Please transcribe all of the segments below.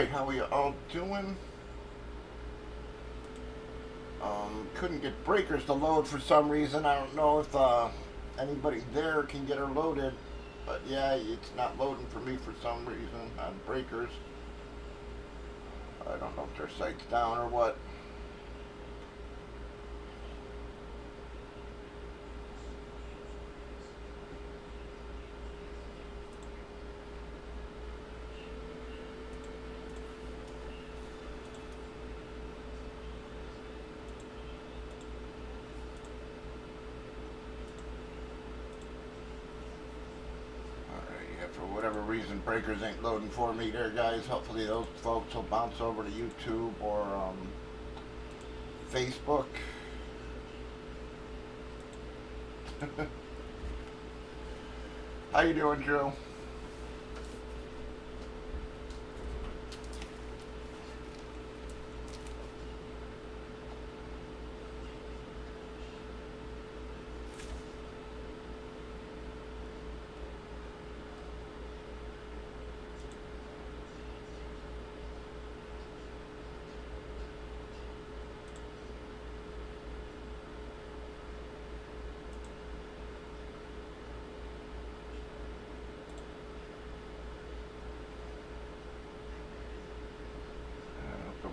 Alright, how are you all doing? Couldn't get breakers to load for some reason. I don't know if anybody there can get her loaded. But yeah, it's not loading for me for some reason on breakers. I don't know if their site's down or what. For whatever reason, breakers ain't loading for me there, guys. Hopefully those folks will bounce over to YouTube or Facebook. How you doing, Drew?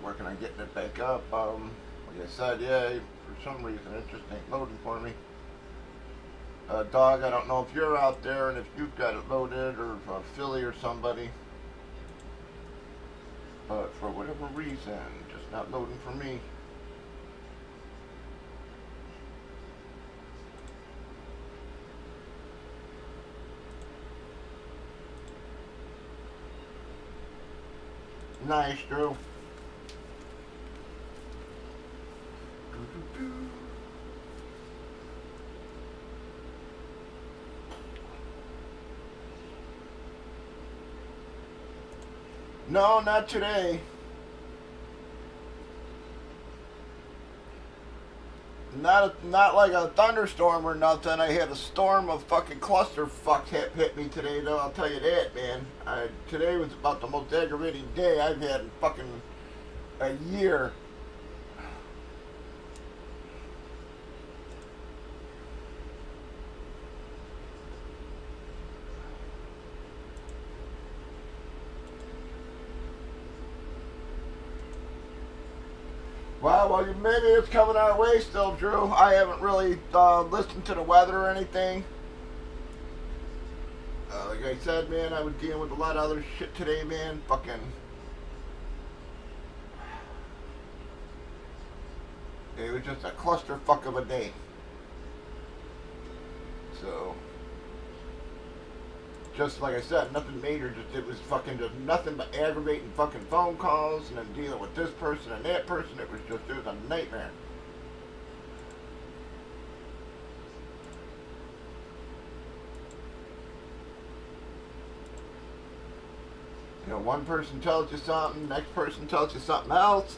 Working on getting it back up. Like I said, yeah, for some reason it just ain't loading for me. Dog, I don't know if you're out there and if you've got it loaded, or Philly or somebody. But for whatever reason, just not loading for me. Nice, Drew. No, not today. Not like a thunderstorm or nothing. I had a storm of fucking clusterfucks hit me today, though. I'll tell you that, man. Today was about the most aggravating day I've had in fucking a year. Well, maybe it's coming our way still, Drew. I haven't really listened to the weather or anything. Like I said, man, I was dealing with a lot of other shit today, man. Fucking. It was just a clusterfuck of a day. So. Just like I said, nothing major. Just it was fucking just nothing but aggravating fucking phone calls, and then dealing with this person and that person. It was a nightmare. You know, one person tells you something, next person tells you something else,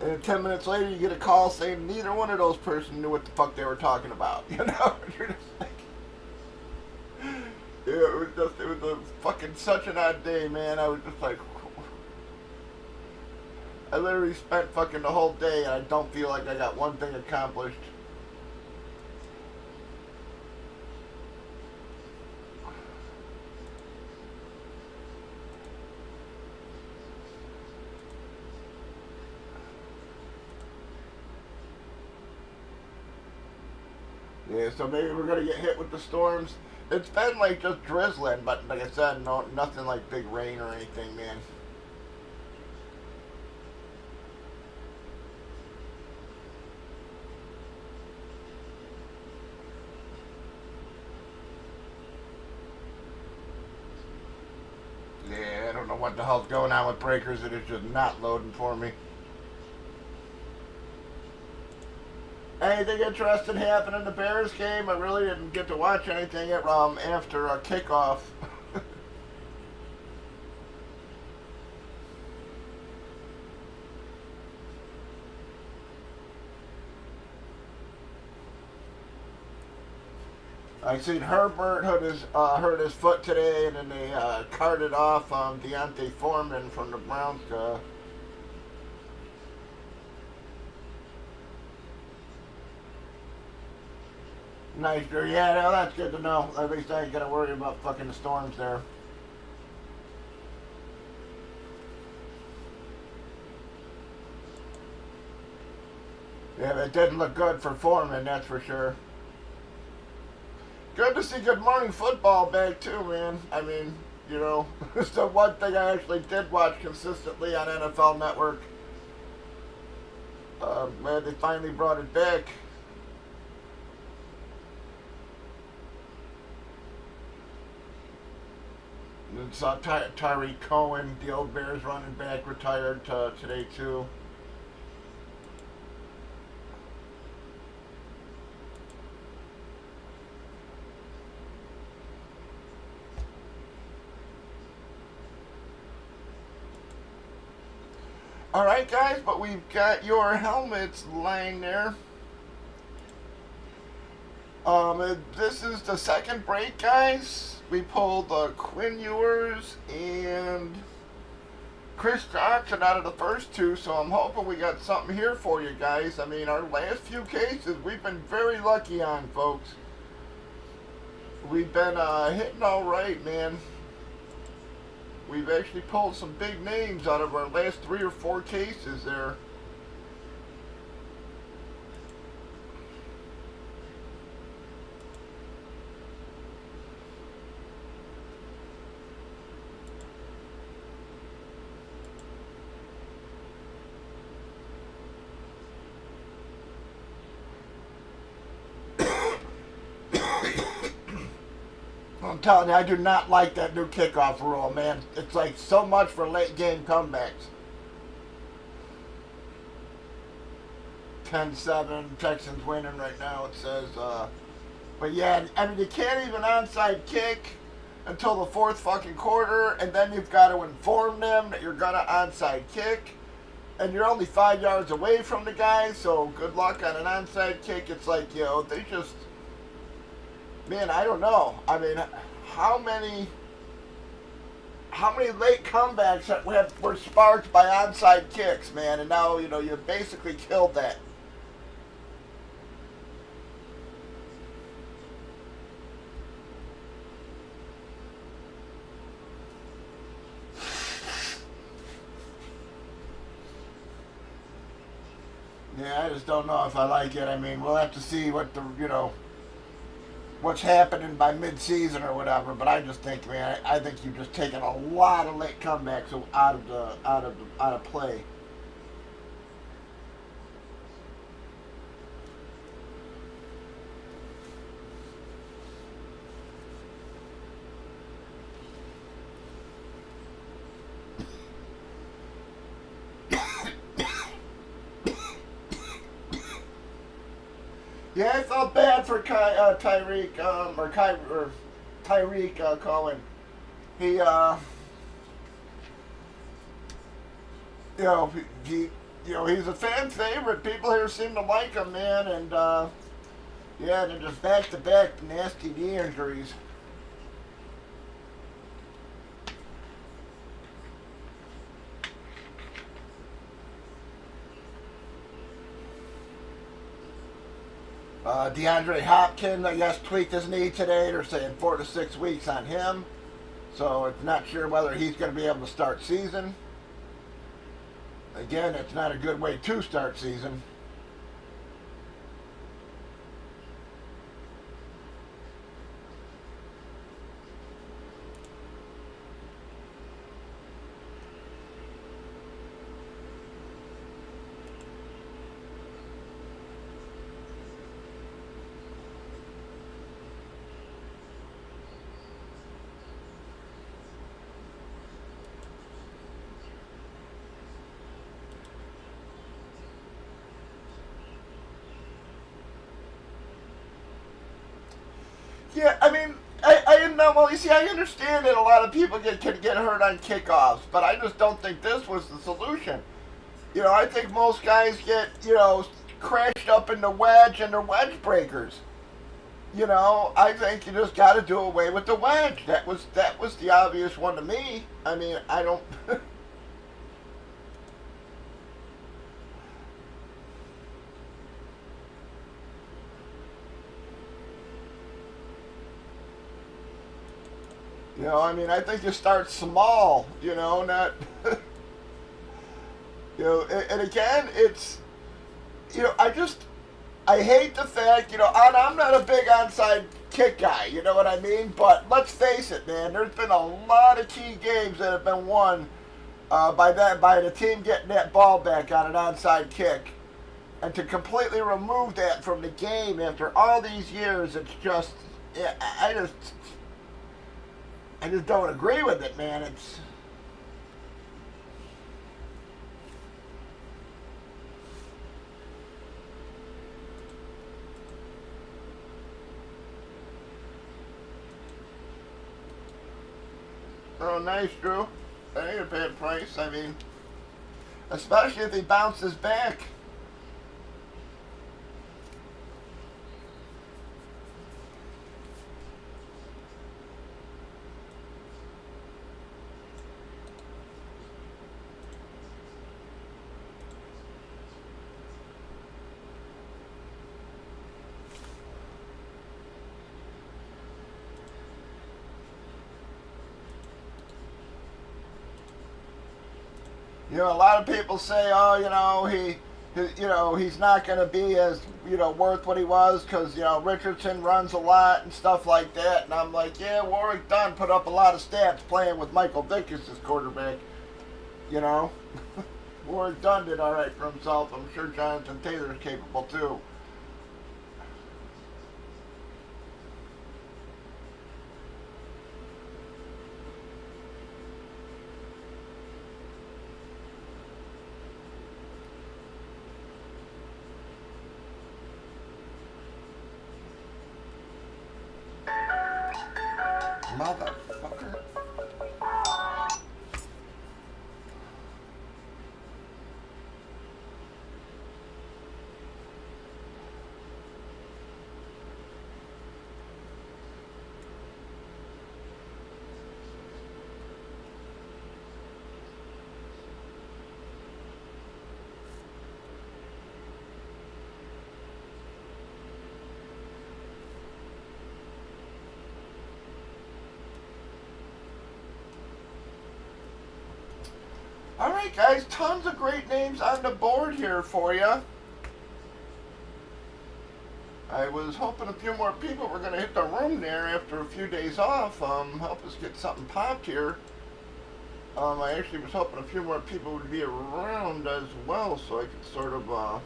and then 10 minutes later you get a call saying neither one of those persons knew what the fuck they were talking about. You know, you're just like. Yeah, it was a fucking such an odd day, man. I was just like, I literally spent fucking the whole day and I don't feel like I got one thing accomplished. Yeah, so maybe we're gonna get hit with the storms. It's been like just drizzling, but like I said, nothing like big rain or anything, man. Yeah, I don't know what the hell's going on with breakers. It is just not loading for me. Anything interesting happened in the Bears game? I really didn't get to watch anything after kickoff. I seen Herbert hurt his foot today, and then they carted off Deontay Foreman from the Browns. Nice, yeah, no, that's good to know. At least I ain't gotta worry about fucking the storms there. Yeah, it didn't look good for Foreman, that's for sure. Good to see Good Morning Football back too, man. I mean, you know, it's the one thing I actually did watch consistently on NFL Network. Glad they finally brought it back. And saw Tyreek Cohen, the old Bears running back, retired today too. Alright guys, but we've got your helmets laying there. This is the second break, guys. We pulled Quinn Ewers and Chris Johnson out of the first two, so I'm hoping we got something here for you guys. I mean, our last few cases we've been very lucky on, folks. We've been hitting all right, man. We've actually pulled some big names out of our last 3 or 4 cases there. I'm telling you, I do not like that new kickoff rule, man. It's like so much for late game comebacks. 10-7, Texans winning right now, it says. But yeah, I mean, you can't even onside kick until the 4th fucking quarter, and then you've got to inform them that you're gonna onside kick, and you're only 5 yards away from the guy, so good luck on an onside kick. It's like, you know, they just... Man, I don't know. I mean, how many late comebacks that were sparked by onside kicks, man? And now, you know, you basically killed that. Yeah, I just don't know if I like it. I mean, we'll have to see what the, you know, what's happening by mid-season or whatever, but I just think, man, I think you've just taken a lot of late comebacks out of play. Yeah, I felt bad for Tyreek Cohen. He he's a fan favorite. People here seem to like him, man, and yeah, they're just back-to-back nasty knee injuries. DeAndre Hopkins, I guess, tweaked his knee today. They're saying 4 to 6 weeks on him. So it's not sure whether he's going to be able to start season. Again, it's not a good way to start season. Yeah, I mean, I know. Well, you see, I understand that a lot of people can get hurt on kickoffs, but I just don't think this was the solution. You know, I think most guys get, you know, crashed up in the wedge and they're wedge breakers. You know, I think you just got to do away with the wedge. That was the obvious one to me. I mean, I don't. You know, I mean, I think you start small. You know, not. You know, and again, it's. You know, I hate the fact, you know, and I'm not a big onside kick guy, you know what I mean? But let's face it, man, there's been a lot of key games that have been won by the team getting that ball back on an onside kick. And to completely remove that from the game after all these years, it's just, yeah, I just don't agree with it, man. It's. Oh, nice, Drew. That ain't a bad price. I mean, especially if he bounces back. You know, a lot of people say, oh, you know, he's not going to be as, you know, worth what he was because, you know, Richardson runs a lot and stuff like that. And I'm like, yeah, Warwick Dunn put up a lot of stats playing with Michael Vick as his quarterback. You know, Warwick Dunn did all right for himself. I'm sure Jonathan Taylor's capable too. Motherfucker. All right, guys, tons of great names on the board here for you. I was hoping a few more people were going to hit the room there after a few days off. Help us get something popped here. I actually was hoping a few more people would be around as well, so I could sort of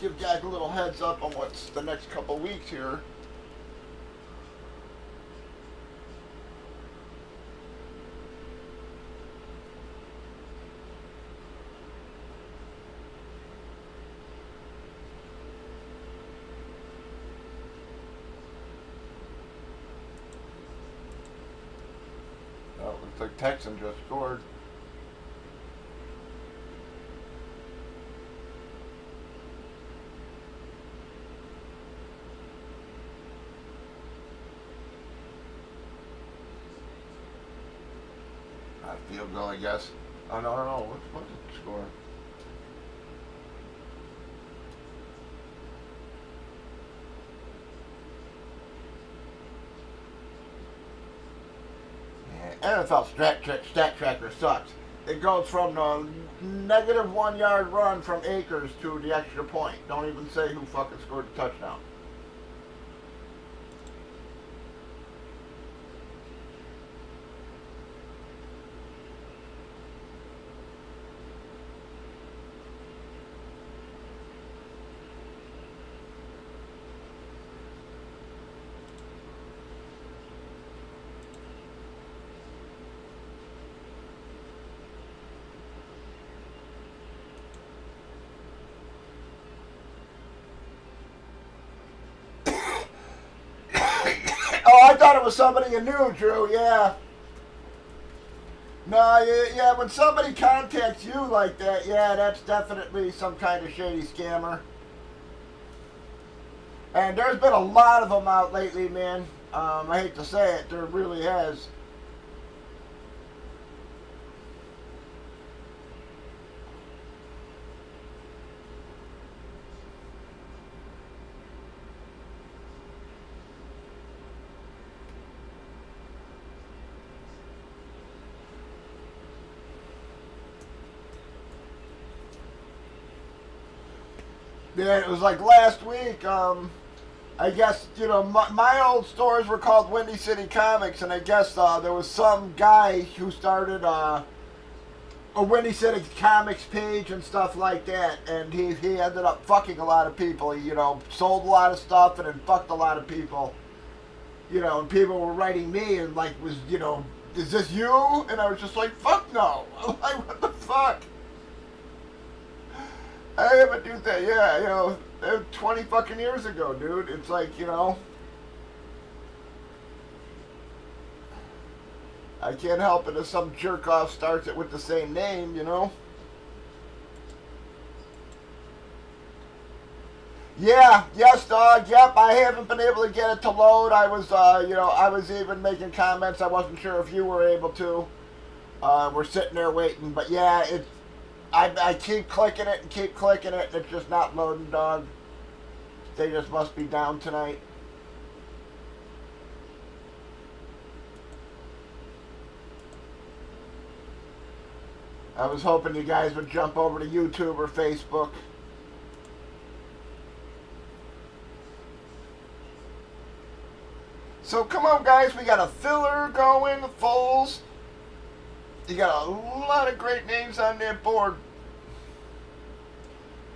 give guys a little heads up on what's the next couple weeks here. Oh, looks like Texan just scored. Not a field goal, I guess. Oh, no, no, no. What's the score? NFL stat tracker sucks. It goes from the negative 1 yard run from Akers to the extra point. Don't even say who fucking scored the touchdown. Oh, I thought it was somebody you knew, Drew. Yeah. No, yeah, when somebody contacts you like that, yeah, that's definitely some kind of shady scammer. And there's been a lot of them out lately, man. I hate to say it, there really has. Yeah, it was like last week. I guess, you know, my old stores were called Windy City Comics, and I guess there was some guy who started a Windy City Comics page and stuff like that, and he ended up fucking a lot of people. He, you know, sold a lot of stuff and then fucked a lot of people. You know, and people were writing me and like, was, you know, is this you? And I was just like, fuck no. I'm like, what the fuck? I haven't do that. Yeah, you know, 20 fucking years ago, dude. It's like, you know, I can't help it if some jerk off starts it with the same name, you know. Yeah, yes, dog. Yep, I haven't been able to get it to load. I was, you know, I was even making comments. I wasn't sure if you were able to. We're sitting there waiting, but yeah, it's. I keep clicking it and keep clicking it, and it's just not loading, dog. They just must be down tonight. I was hoping you guys would jump over to YouTube or Facebook. So come on, guys, we got a filler going, Foles. You got a lot of great names on that board.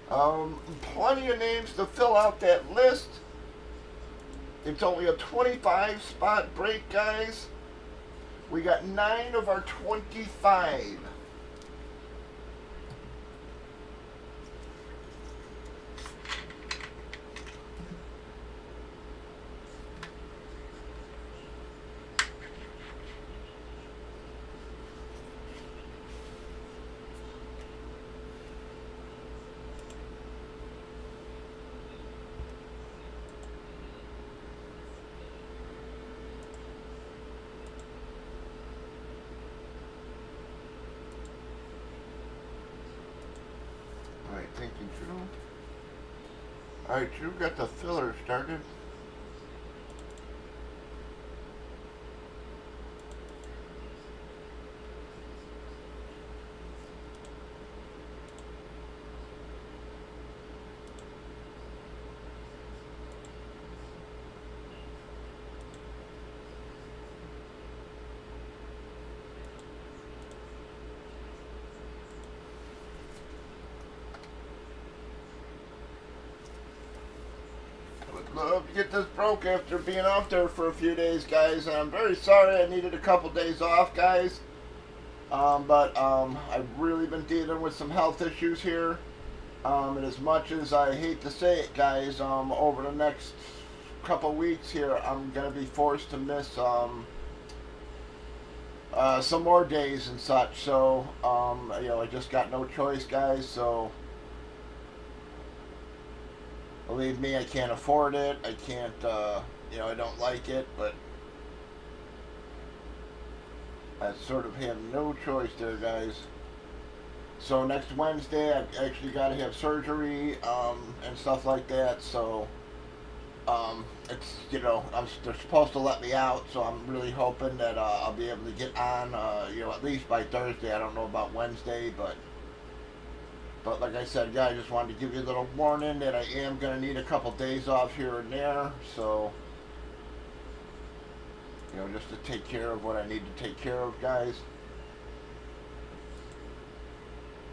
Plenty of names to fill out that list. It's only a 25 spot break, guys. We got 9 of our 25. Alright, thank you, Drew. Alright, Drew got the filler started. Love to get this broke after being off there for a few days, guys. And I'm very sorry I needed a couple days off, guys. But I've really been dealing with some health issues here. And as much as I hate to say it, guys, over the next couple weeks here, I'm going to be forced to miss some more days and such. So, you know, I just got no choice, guys. So, believe me, I can't afford it. I can't, you know, I don't like it, but I sort of have no choice there, guys. So next Wednesday, I actually got to have surgery and stuff like that. So it's, you know, they're supposed to let me out. So I'm really hoping that I'll be able to get on, you know, at least by Thursday. I don't know about Wednesday, but like I said, guys, I just wanted to give you a little warning that I am going to need a couple days off here and there. So, you know, just to take care of what I need to take care of, guys.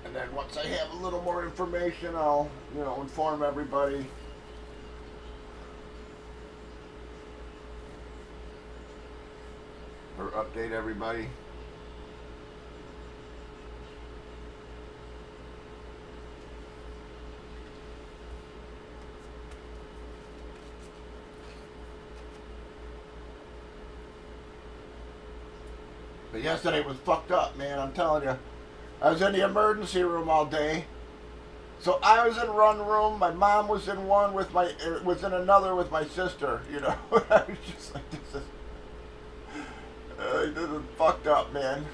And then once I have a little more information, I'll, you know, inform everybody. Or update everybody. But yesterday was fucked up, man, I'm telling you. I was in the emergency room all day. So I was in one room. My mom was in one with was in another with my sister. You know, I was just like, this is fucked up, man.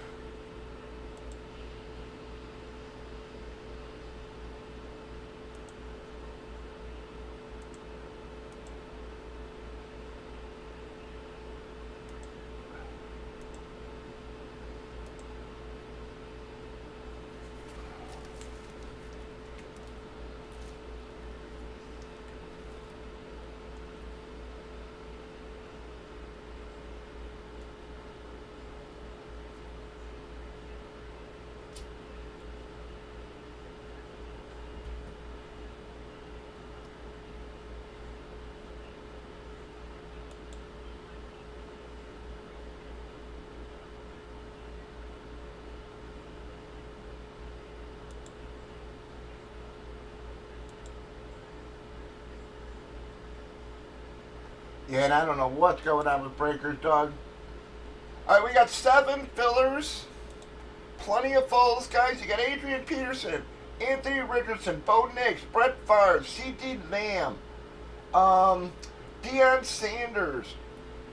Yeah, and I don't know what's going on with Breakers, dog. All right, we got 7 fillers. Plenty of falls, guys. You got Adrian Peterson, Anthony Richardson, Bo Nix, Brett Favre, C.D. Lamb, Deion Sanders,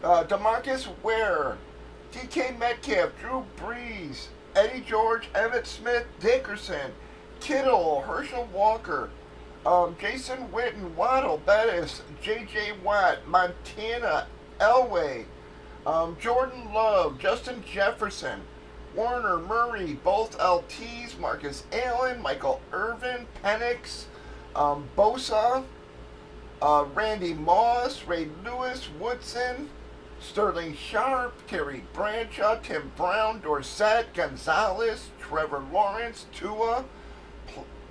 DeMarcus Ware, DK Metcalf, Drew Brees, Eddie George, Emmitt Smith, Dickerson, Kittle, Herschel Walker, Jason Witten, Waddle, Bettis, J.J. Watt, Montana, Elway, Jordan Love, Justin Jefferson, Warner, Murray, both LTs, Marcus Allen, Michael Irvin, Penix, Bosa, Randy Moss, Ray Lewis, Woodson, Sterling Sharp, Terry Bradshaw, Tim Brown, Dorsett, Gonzalez, Trevor Lawrence, Tua.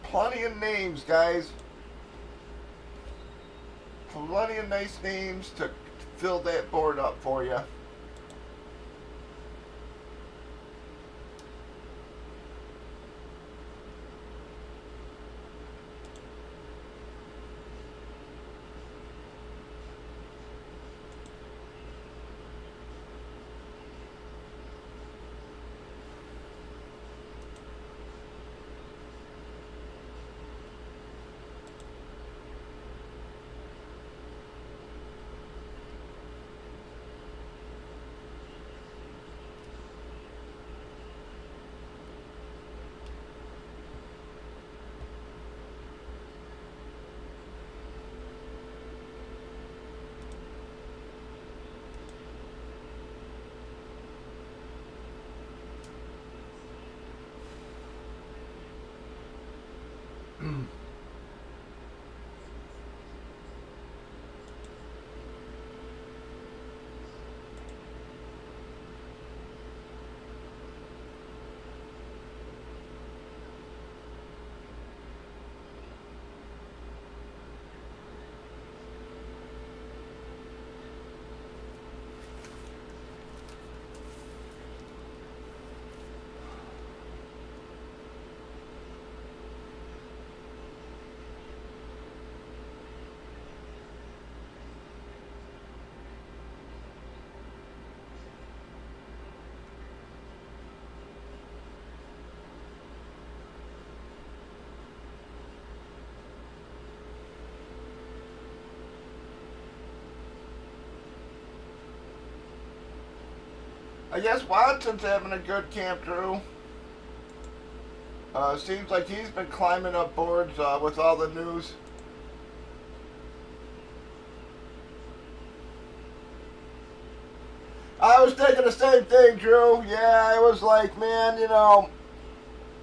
Plenty of names, guys. Plenty of nice names to fill that board up for you. I guess Watson's having a good camp, Drew. Seems like he's been climbing up boards with all the news. I was thinking the same thing, Drew. Yeah, I was like, man,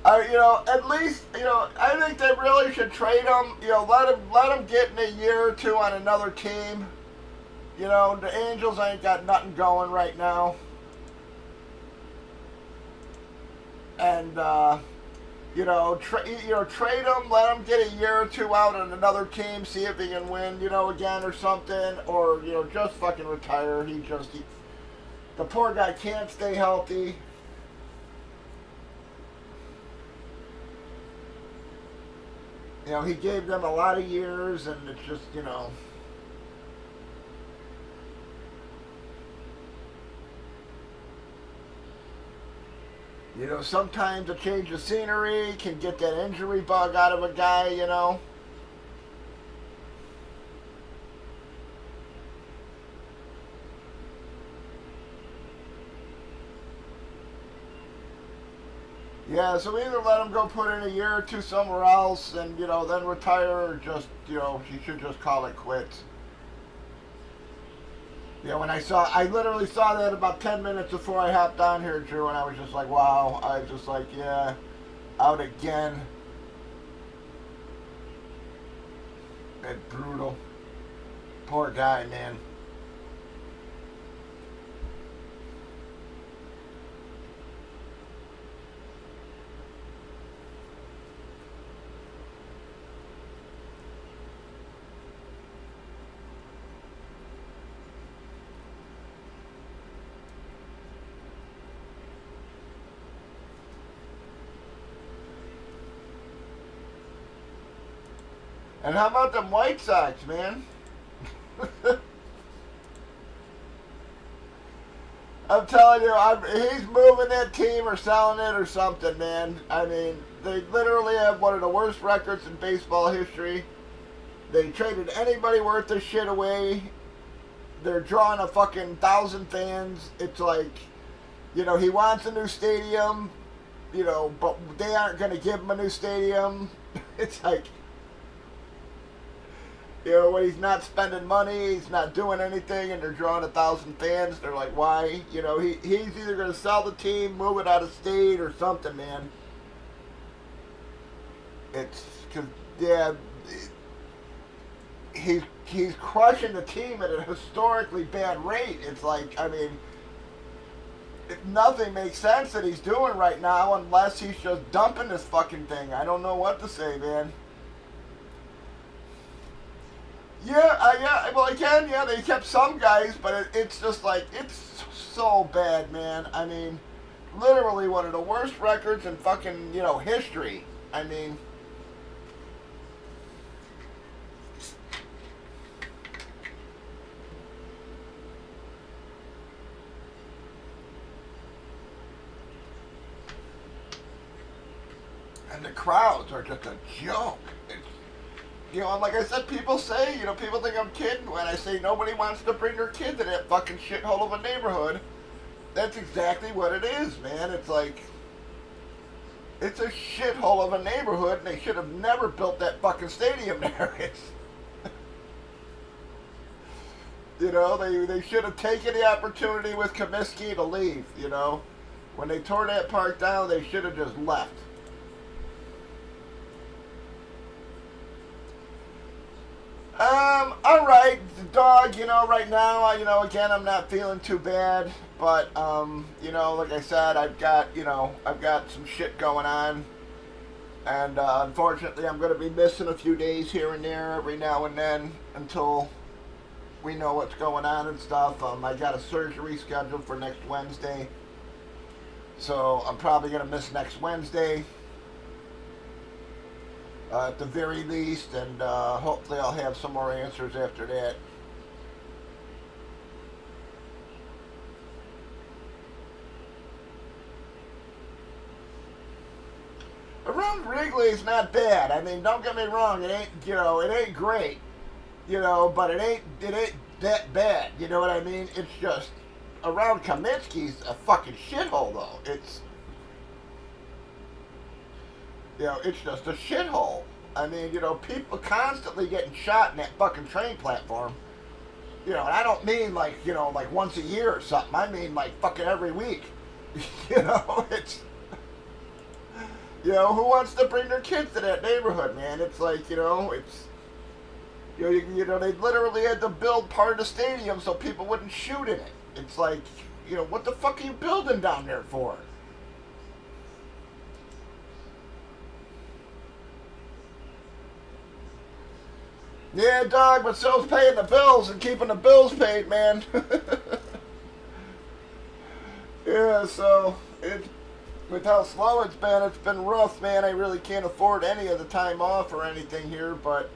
at least, I think they really should trade him. Let him get in a year or two on another team. The Angels ain't got nothing going right now. And trade him, let him get a year or two out on another team, see if he can win, again or something, or just fucking retire. The poor guy can't stay healthy. He gave them a lot of years, and it's just, You know, sometimes a change of scenery can get that injury bug out of a guy, you know. Yeah, so either let him go put in a year or two somewhere else and, you know, then retire or just, you know, he should just call it quits. Yeah, I literally saw that about 10 minutes before I hopped on here, Drew, and I was just like, wow. I was just like, yeah, out again. It's brutal. Poor guy, man. And how about them White Sox, man? I'm telling you, he's moving that team or selling it or something, man. I mean, they literally have one of the worst records in baseball history. They traded anybody worth their shit away. They're drawing a fucking 1,000 fans. It's like, you know, he wants a new stadium, you know, but they aren't going to give him a new stadium. It's like, you know, when he's not spending money, he's not doing anything, and they're drawing 1,000 fans. They're like, why? You know, he's either going to sell the team, move it out of state, or something, man. It's because, yeah, he's crushing the team at a historically bad rate. It's like, I mean, nothing makes sense that he's doing right now unless he's just dumping this fucking thing. I don't know what to say, man. Yeah, well, again, yeah, they kept some guys, but it's just like, it's so bad, man. I mean, literally one of the worst records in fucking, you know, history. I mean, and the crowds are just a joke. You know, and like I said, people say, you know, people think I'm kidding when I say nobody wants to bring their kid to that fucking shithole of a neighborhood. That's exactly what it is, man. It's like, it's a shithole of a neighborhood, and they should have never built that fucking stadium there. It's, you know, they should have taken the opportunity with Comiskey to leave, you know. When they tore that park down, they should have just left. Alright, dog, you know, right now, you know, again, I'm not feeling too bad, but, you know, like I said, I've got some shit going on, and, unfortunately, I'm going to be missing a few days here and there every now and then until we know what's going on and stuff. I got a surgery scheduled for next Wednesday, so I'm probably going to miss next Wednesday. At the very least, and hopefully I'll have some more answers after that. Around Wrigley is not bad. I mean, don't get me wrong, it ain't, you know, it ain't great, you know, but it ain't that bad. You know what I mean? It's just around Kaminsky's a fucking shithole, though. It's, you know, it's just a shithole. I mean, you know, people constantly getting shot in that fucking train platform. You know, and I don't mean like, you know, like once a year or something. I mean like fucking every week. You know, it's, you know, who wants to bring their kids to that neighborhood, man? It's like, you know, it's, you know, they literally had to build part of the stadium so people wouldn't shoot in it. It's like, you know, what the fuck are you building down there for? Yeah, dog, but so's paying the bills and keeping the bills paid, man. Yeah, so with how slow it's been rough, man. I really can't afford any of the time off or anything here, but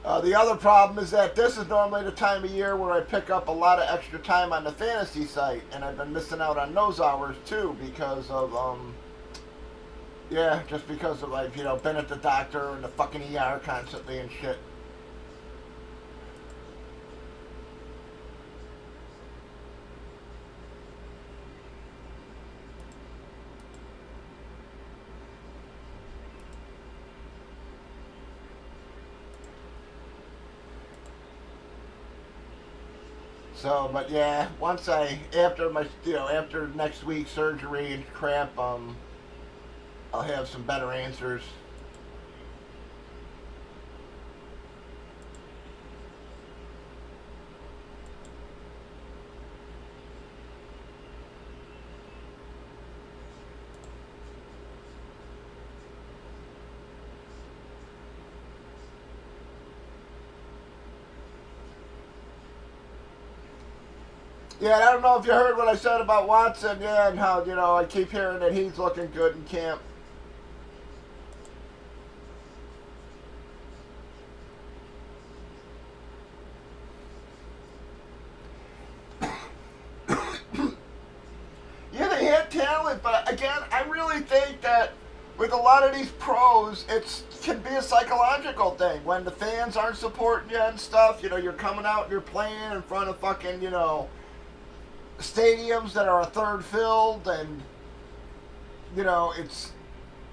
The other problem is that this is normally the time of year where I pick up a lot of extra time on the fantasy site, and I've been missing out on those hours too because of yeah, just because of like been at the doctor and the fucking ER constantly and shit. So, but yeah, once after my after next week's surgery and crap, I'll have some better answers. Yeah, and I don't know if you heard what I said about Watson, yeah, and how I keep hearing that he's looking good in camp. Yeah, they had talent, but again, I really think that with a lot of these pros, it can be a psychological thing. When the fans aren't supporting you and stuff, you're coming out and you're playing in front of fucking, stadiums that are a third filled, and it's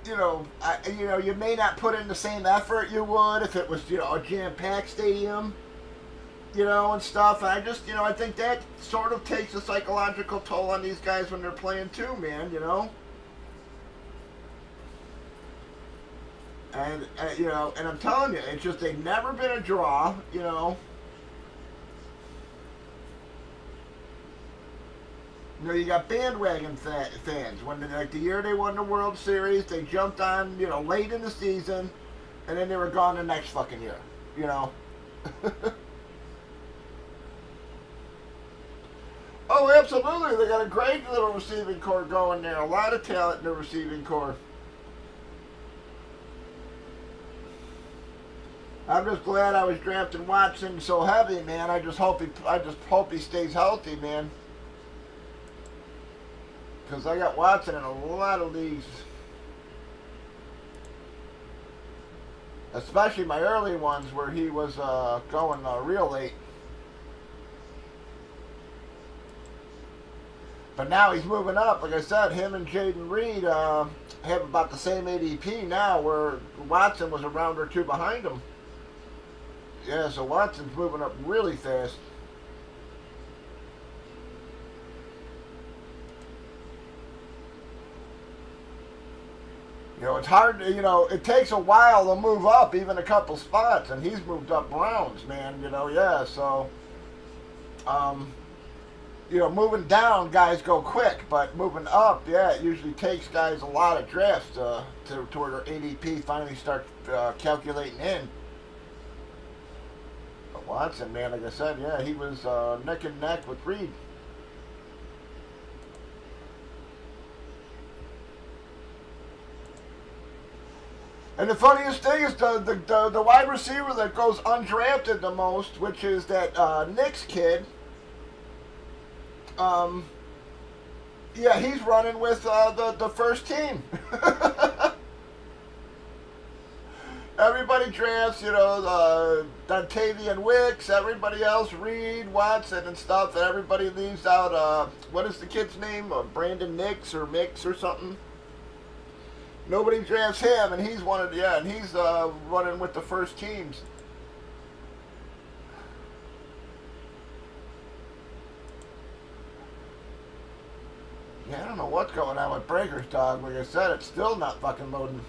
you may not put in the same effort you would if it was a jam-packed stadium, and stuff. And I just I think that sort of takes a psychological toll on these guys when they're playing too, man. And and I'm telling you, it's just they've never been a draw, you got bandwagon fans. When like the year they won the World Series, they jumped on late in the season, and then they were gone the next fucking year. Oh, absolutely. They got a great little receiving core going there. A lot of talent in the receiving core. I'm just glad I was drafting Watson so heavy, man. I just hope he stays healthy, man. Because I got Watson in a lot of leagues. Especially my early ones where he was going real late. But now he's moving up. Like I said, him and Jaden Reed have about the same ADP now, where Watson was a round or two behind him. Yeah, so Watson's moving up really fast. It's hard to, it takes a while to move up even a couple spots, and he's moved up rounds, man, yeah, so, moving down, guys go quick, but moving up, yeah, it usually takes guys a lot of drafts to where their ADP finally start calculating in. But Watson, man, like I said, yeah, he was neck and neck with Reed. And the funniest thing is the wide receiver that goes undrafted the most, which is that Knicks kid. Yeah, he's running with the first team. Everybody drafts, Dontavian Wicks, everybody else, Reed, Watson, and stuff, and everybody leaves out, what is the kid's name? Brandon Nix or Mix or something? Nobody drafts him, and he's running with the first teams. Yeah, I don't know what's going on with Breaker's dog. Like I said, it's still not fucking loading.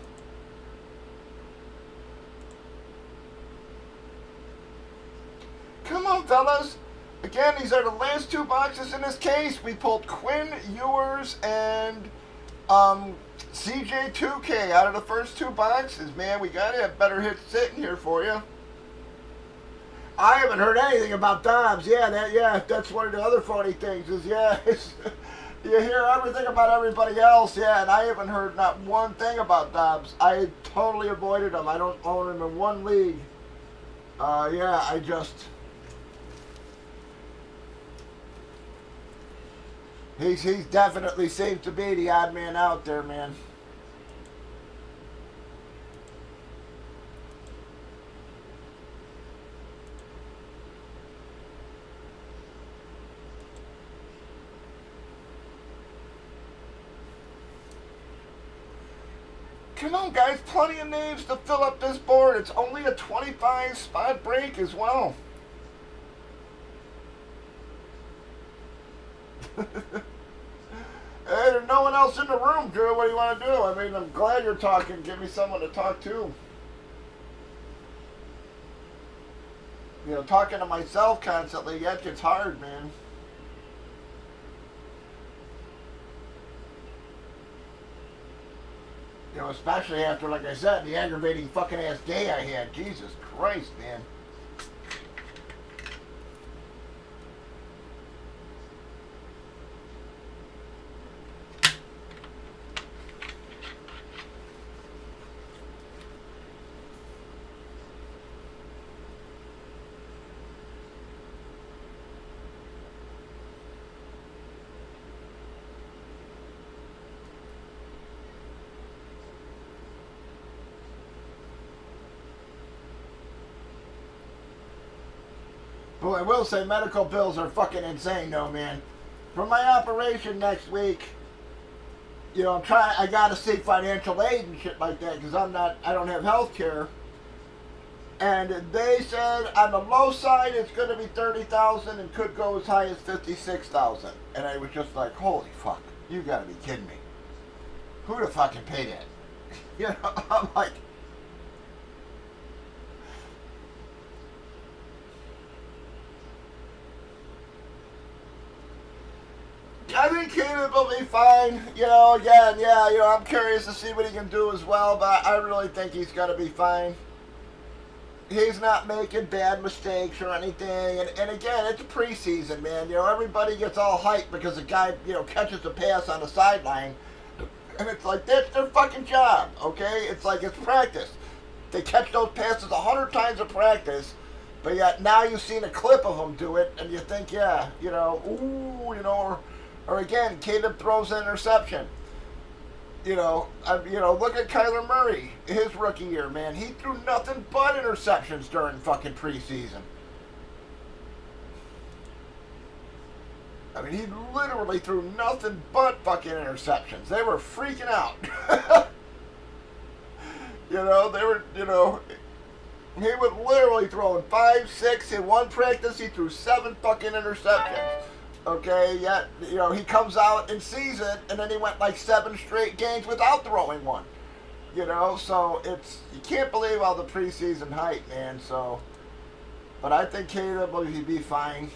Come on, fellas. Again, these are the last two boxes in this case. We pulled Quinn Ewers and CJ2K out of the first two boxes. Man, we gotta have better hits sitting here for you. I haven't heard anything about Dobbs. Yeah, that's one of the other funny things is, you hear everything about everybody else, and I haven't heard not one thing about Dobbs. I totally avoided him. I don't own him in one league. Yeah, I just... He's definitely seems to be the odd man out there, man. Come on, guys. Plenty of names to fill up this board. It's only a 25 spot break as well. Hey, there's no one else in the room, Drew. What do you want to do? I mean, I'm glad you're talking. Give me someone to talk to. You know, talking to myself constantly, yeah, it's hard, man. You know, especially after, like I said, the aggravating fucking ass day I had. Jesus Christ, man. But I will say medical bills are fucking insane, though, man. For my operation next week, you know, I gotta seek financial aid and shit like that because I don't have health care. And they said on the low side it's gonna be 30,000 and could go as high as 56,000. And I was just like, holy fuck, you gotta be kidding me. Who the fucking pay that? You know, I'm like, I think Caleb will be fine. You know, again, yeah, you know, I'm curious to see what he can do as well, but I really think he's going to be fine. He's not making bad mistakes or anything. And again, it's preseason, man. You know, everybody gets all hyped because a guy, you know, catches a pass on the sideline. And it's like, that's their fucking job, okay? It's like, it's practice. They catch those passes 100 times in practice. But yet now you've seen a clip of them do it, and you think, yeah, you know, ooh, you know, or again, Caleb throws an interception. You know, look at Kyler Murray, his rookie year, man. He threw nothing but interceptions during fucking preseason. I mean, he literally threw nothing but fucking interceptions. They were freaking out. You know, they were, you know, he was literally throwing 5, 6. In one practice, he threw 7 fucking interceptions. Okay, yet, you know, he comes out and sees it, and then he went like 7 straight games without throwing one. You know, so it's, you can't believe all the preseason hype, man, so. But I think Caleb will be fine.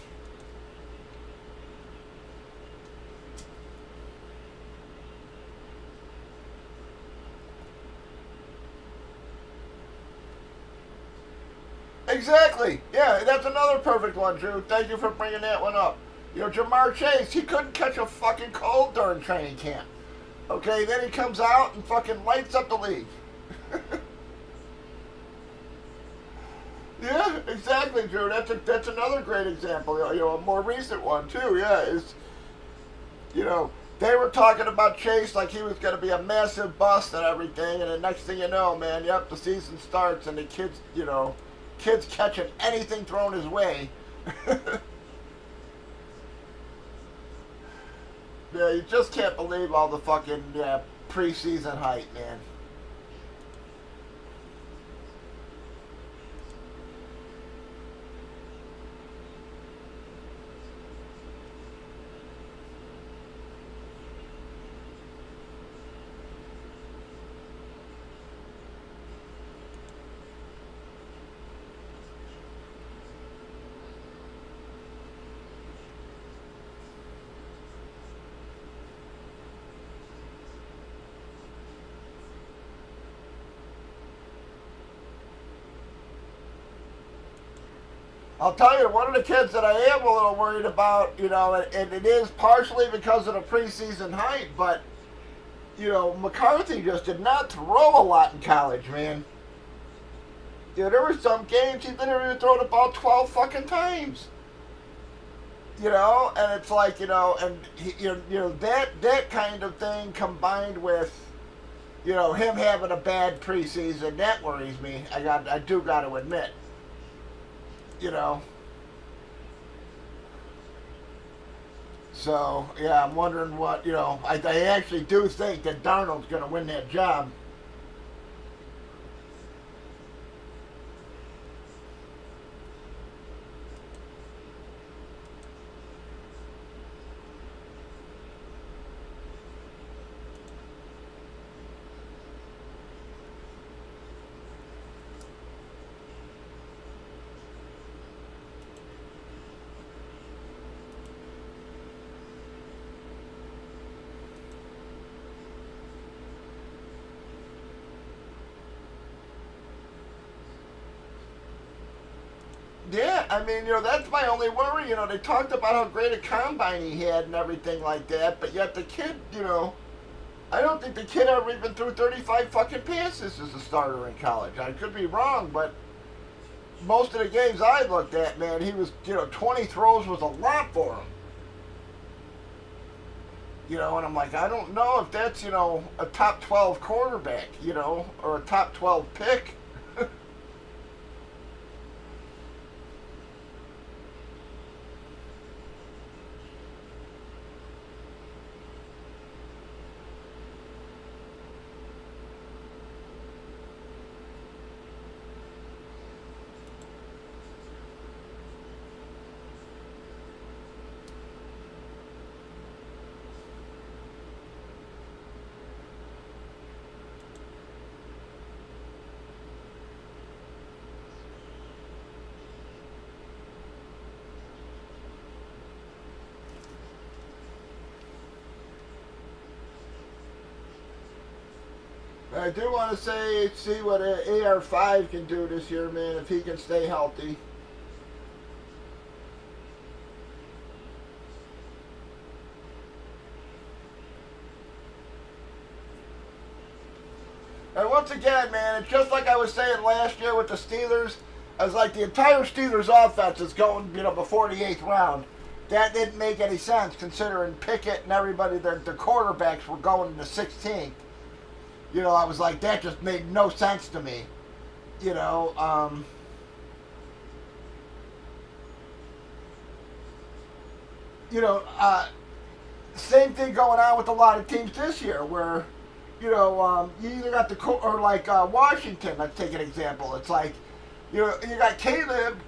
Exactly. Yeah, that's another perfect one, Drew. Thank you for bringing that one up. You know, Jamar Chase, he couldn't catch a fucking cold during training camp. Okay, then he comes out and fucking lights up the league. Yeah, exactly, Drew. That's another great example. You know, a more recent one too. Yeah, is, you know, they were talking about Chase like he was going to be a massive bust and everything, and the next thing you know, man, yep, the season starts and the kids, you know, kids catching anything thrown his way. Yeah, you just can't believe all the fucking preseason hype, man. I'll tell you, one of the kids that I am a little worried about, you know, and it is partially because of the preseason hype, but, you know, McCarthy just did not throw a lot in college, man. You know, there were some games he didn't even throw the ball 12 fucking times. You know, and it's like, you know, and he, you know that kind of thing combined with, you know, him having a bad preseason, that worries me. I do got to admit. You know. So, yeah, I'm wondering what, you know, I actually do think that Darnold's going to win that job. Yeah, I mean, you know, that's my only worry. You know, they talked about how great a combine he had and everything like that, but yet the kid, you know, I don't think the kid ever even threw 35 fucking passes as a starter in college. I could be wrong, but most of the games I looked at, man, he was, you know, 20 throws was a lot for him. You know, and I'm like, I don't know if that's, you know, a top 12 quarterback, you know, or a top 12 pick. I do want to see what AR5 can do this year, man, if he can stay healthy. And once again, man, it's just like I was saying last year with the Steelers. I was like, the entire Steelers offense is going, you know, before the 8th round. That didn't make any sense considering Pickett and everybody, their quarterbacks were going in the 16th. You know, I was like, that just made no sense to me. You know, you know, same thing going on with a lot of teams this year where, you know, you either got or like Washington, let's take an example. It's like, you got Caleb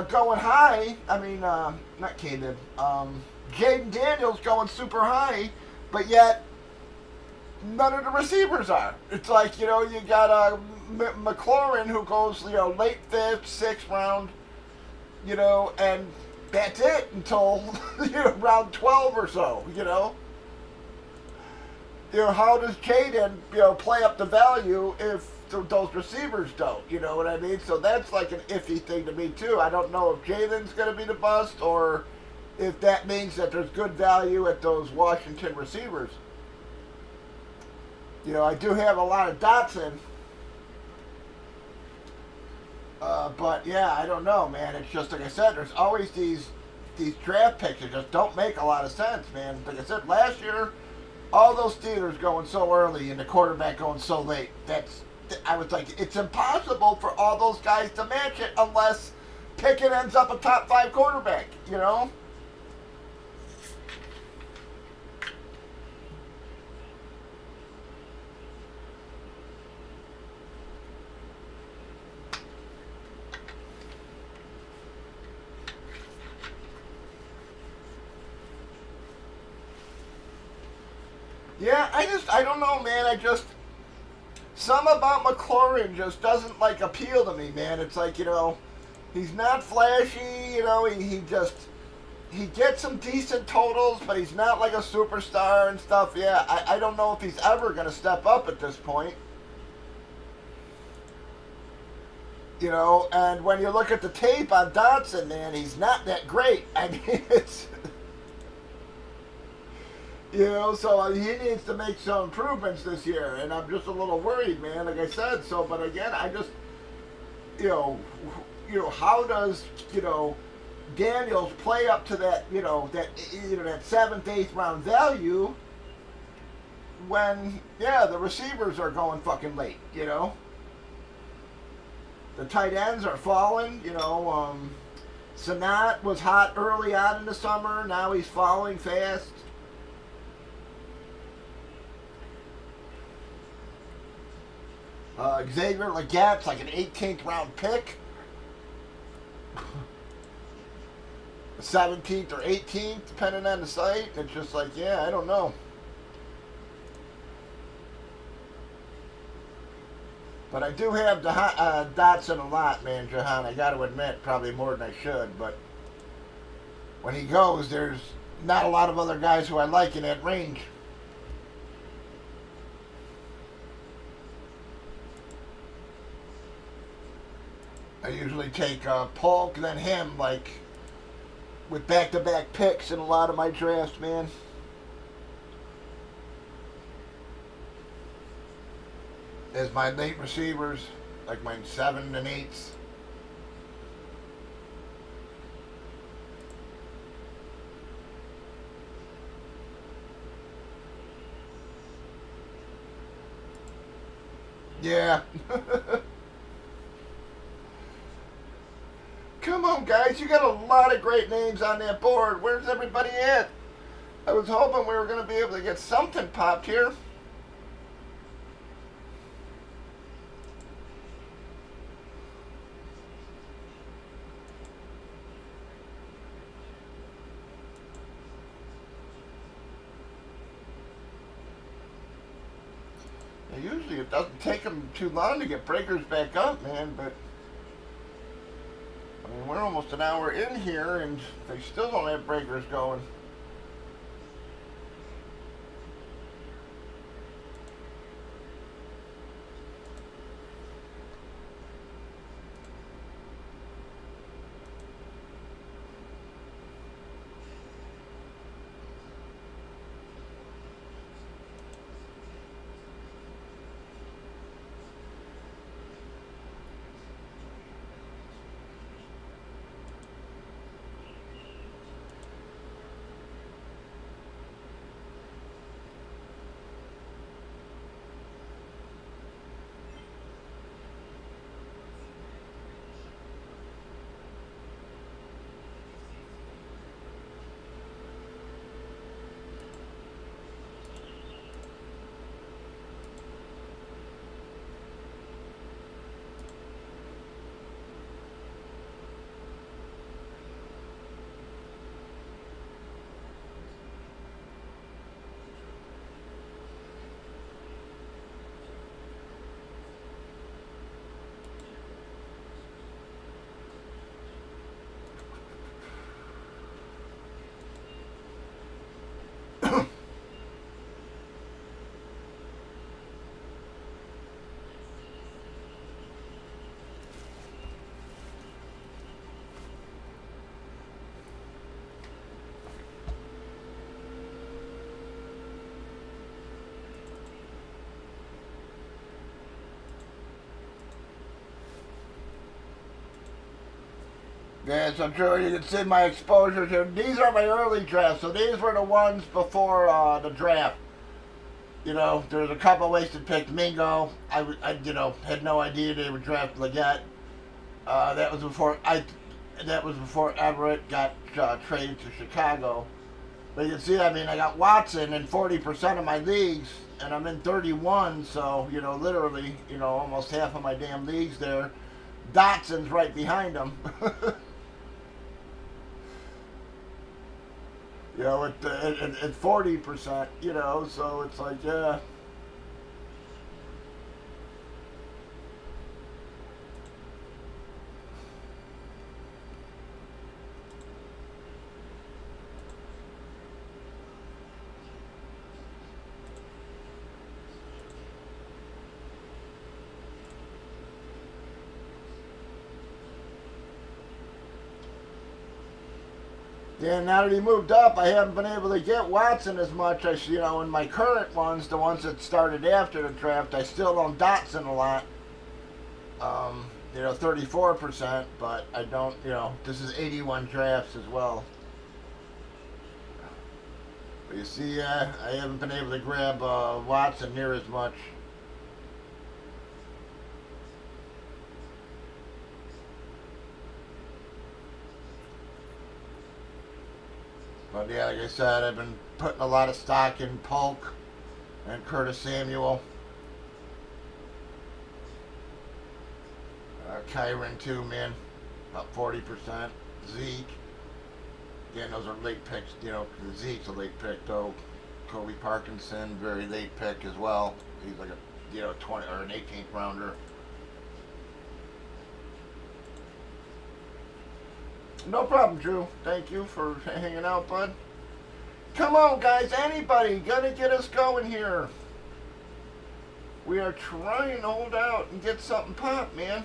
going high. I mean, not Caleb. Jaden Daniels going super high, but yet none of the receivers are. It's like, you know, you got McLaurin who goes, you know, late 5th, 6th round, you know, and that's it until you know, round 12 or so, you know. You know, how does Jaden, you know, play up the value if those receivers don't, you know what I mean? So that's like an iffy thing to me too. I don't know if Jaden's going to be the bust or if that means that there's good value at those Washington receivers. You know, I do have a lot of Dotson. But yeah, I don't know, man. It's just like I said, there's always these draft picks that just don't make a lot of sense, man. Like I said, last year, all those Steelers going so early and the quarterback going so late. I was like, it's impossible for all those guys to match it unless Pickett ends up a top 5 quarterback, you know? Yeah, I don't know, man. Some about McLaurin just doesn't, like, appeal to me, man. It's like, you know, he's not flashy, you know, he gets some decent totals, but he's not like a superstar and stuff. Yeah, I don't know if he's ever going to step up at this point. You know, and when you look at the tape on Dotson, man, he's not that great. I mean, it's... You know, so he needs to make some improvements this year, and I'm just a little worried, man, like I said. So, but again, you know, how does, Daniels play up to that, that seventh, eighth round value when, yeah, the receivers are going fucking late, The tight ends are falling, Sanat was hot early on in the summer. Now he's falling fast. Xavier Legatte's like an 18th round pick. 17th or 18th, depending on the site. It's just like, yeah, I don't know. But I do have Dotson a lot, man, Jahan. I got to admit, probably more than I should. But when he goes, there's not a lot of other guys who I like in that range. I usually take Polk, then him, like, with back-to-back picks in a lot of my drafts, man. As my late receivers, like my 7 and 8s. Yeah. Come on, guys. You got a lot of great names on that board. Where's everybody at? I was hoping we were going to be able to get something popped here. Usually it doesn't take them too long to get breakers back up, man, but I mean, we're almost an hour in here and they still don't have breakers going. Yeah, so Drew, you can see my exposures here. These are my early drafts, so these were the ones before the draft. There's a couple wasted picks. Mingo, I had no idea they would draft Leggett. That was before Everett got traded to Chicago. But you can see, I mean, I got Watson in 40% of my leagues, and I'm in 31, so, literally, almost half of my damn leagues there. Dotson's right behind him. At 40%, so it's like, yeah. Yeah, now that he moved up, I haven't been able to get Watson as much as, in my current ones, the ones that started after the draft, I still own Dotson a lot. 34%, but I don't, this is 81 drafts as well. But you see, I haven't been able to grab Watson near as much. But yeah, like I said, I've been putting a lot of stock in Polk and Curtis Samuel. Kyron too, man, about 40%. Zeke, again, those are late picks. Zeke's a late pick though. Kobe Parkinson, very late pick as well. He's like a 20 or an 18th rounder. No problem, Drew. Thank you for hanging out, bud. Come on, guys. Anybody gonna get us going here? We are trying to hold out and get something popped, man.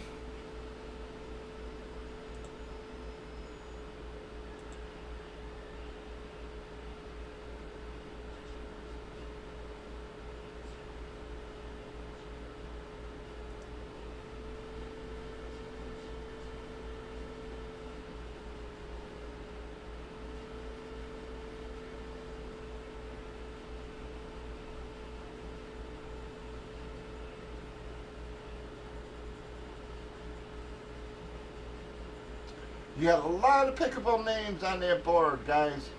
You have a lot of pickable names on that board, guys.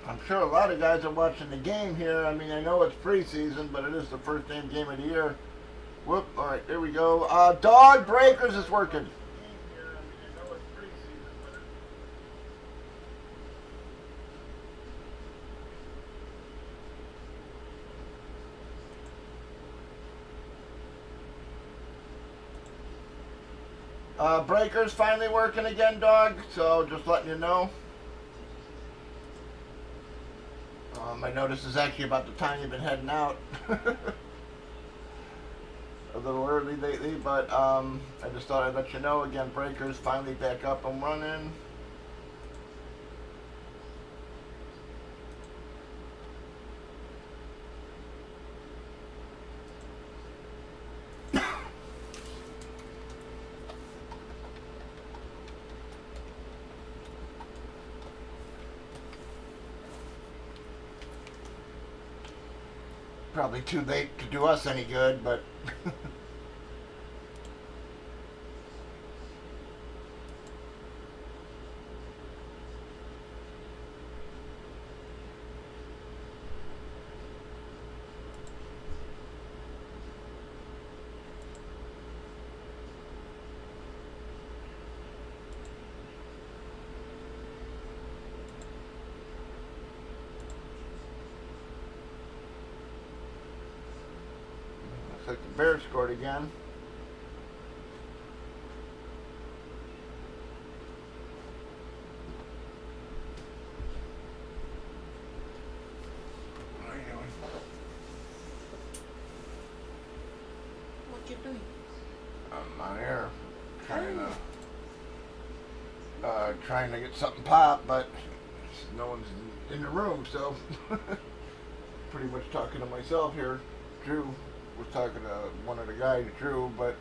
I'm sure a lot of guys are watching the game here. I mean, I know it's preseason, but it is the first damn game of the year. Whoop, all right, there we go. Dog Breakers is working. Breakers finally working again, dog, so just letting you know. I know this is actually about the time you've been heading out. A little early lately, but I just thought I'd let you know again. Breakers finally back up and running. Probably too late to do us any good, but looks like the Bears scored again. What you doing? I'm on air, trying to get something popped, but no one's in the room, so pretty much talking to myself here. Drew was talking to one of the guys, Drew, but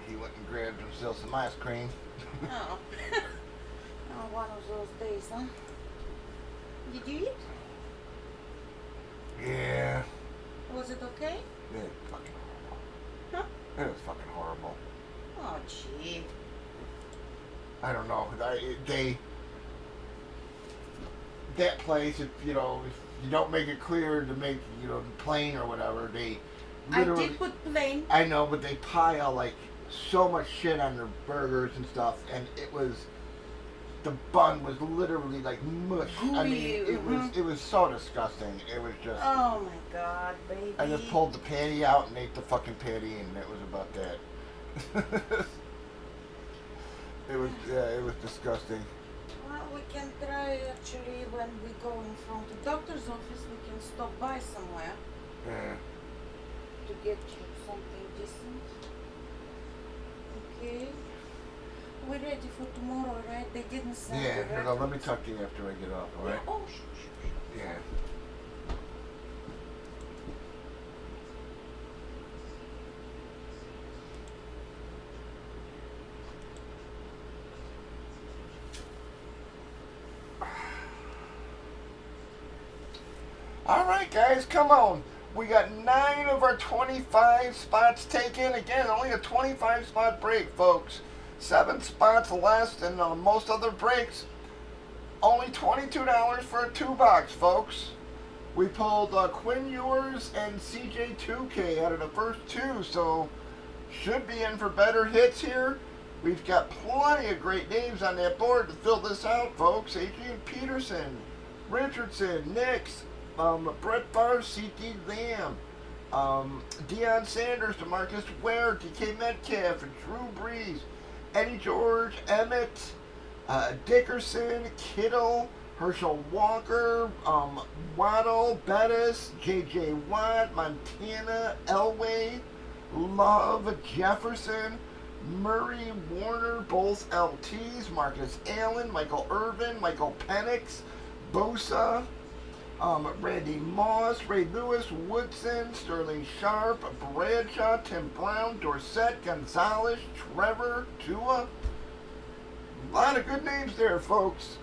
he went and grabbed himself some ice cream. Oh. Oh, one of those days, huh? Did you eat? Yeah. Was it okay? Yeah, fucking horrible. Huh? It was fucking horrible. Oh, gee. I don't know. that place, if you know, if you don't make it clear to make, you know, plain or whatever, they I literally. did put plain. I know, but they pile like so much shit on their burgers and stuff, and it was. The bun was literally like mush. I mean, it was so disgusting. It was just. Oh my god, baby. I just pulled the patty out and ate the fucking patty, and it was about that. It was disgusting. Well, we can try actually when we go in front of the doctor's office. We can stop by somewhere Yeah. to get you something decent. Okay. We're ready for tomorrow, right? They didn't send Yeah. the Here, let me records. talk to you after I get off. All right. Oh, sure. Yeah. All right, guys, come on. We got 9 of our 25 spots taken. Again, only a 25 spot break, folks. 7 spots less than most other breaks. Only $22 for a 2-box, folks. We pulled Quinn Ewers and CJ2K out of the first 2, so should be in for better hits here. We've got plenty of great names on that board to fill this out, folks. Adrian Peterson, Richardson, Nix, Brett Favre, C.D. Lamb, Deion Sanders, DeMarcus Ware, DK Metcalf, and Drew Brees, Eddie George, Emmett, Dickerson, Kittle, Herschel Walker, Waddle, Bettis, J.J. Watt, Montana, Elway, Love, Jefferson, Murray, Warner, both LTs, Marcus Allen, Michael Irvin, Michael Penix, Bosa, Randy Moss, Ray Lewis, Woodson, Sterling Sharp, Bradshaw, Tim Brown, Dorsett, Gonzalez, Trevor, Tua. A lot of good names there, folks.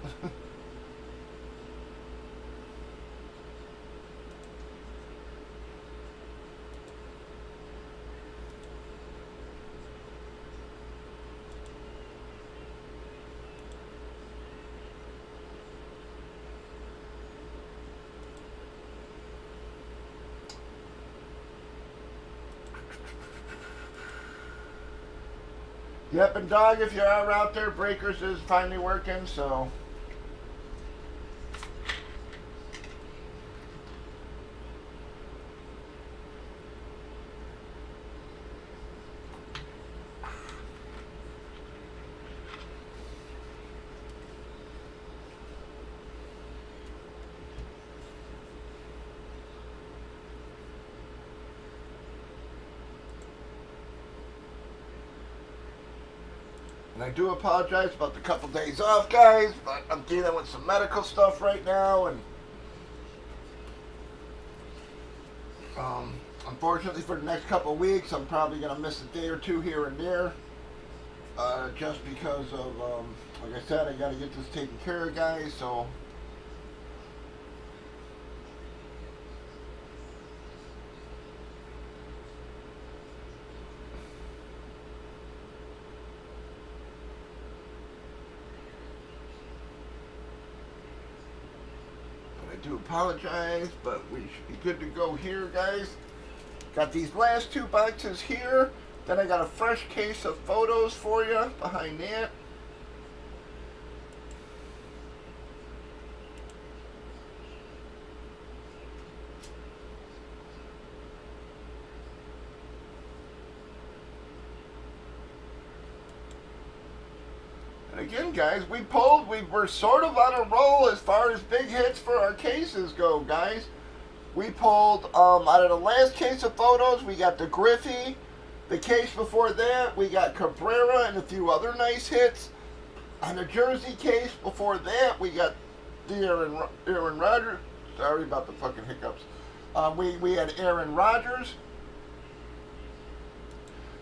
Yep, and dog, if you are out there, Breakers is finally working, so. And I do apologize about the couple days off, guys, but I'm dealing with some medical stuff right now, and unfortunately for the next couple of weeks, I'm probably going to miss a day or two here and there, just because of, like I said, I got to get this taken care of, guys, so. I do apologize, but we should be good to go here, guys. Got these last 2 boxes here. Then I got a fresh case of photos for you behind that. Again, guys, we were sort of on a roll as far as big hits for our cases go, guys. We pulled, out of the last case of photos, we got the Griffey. The case before that, we got Cabrera and a few other nice hits. On the Jersey case before that, we got the Aaron Rodgers. Sorry about the fucking hiccups. We had Aaron Rodgers.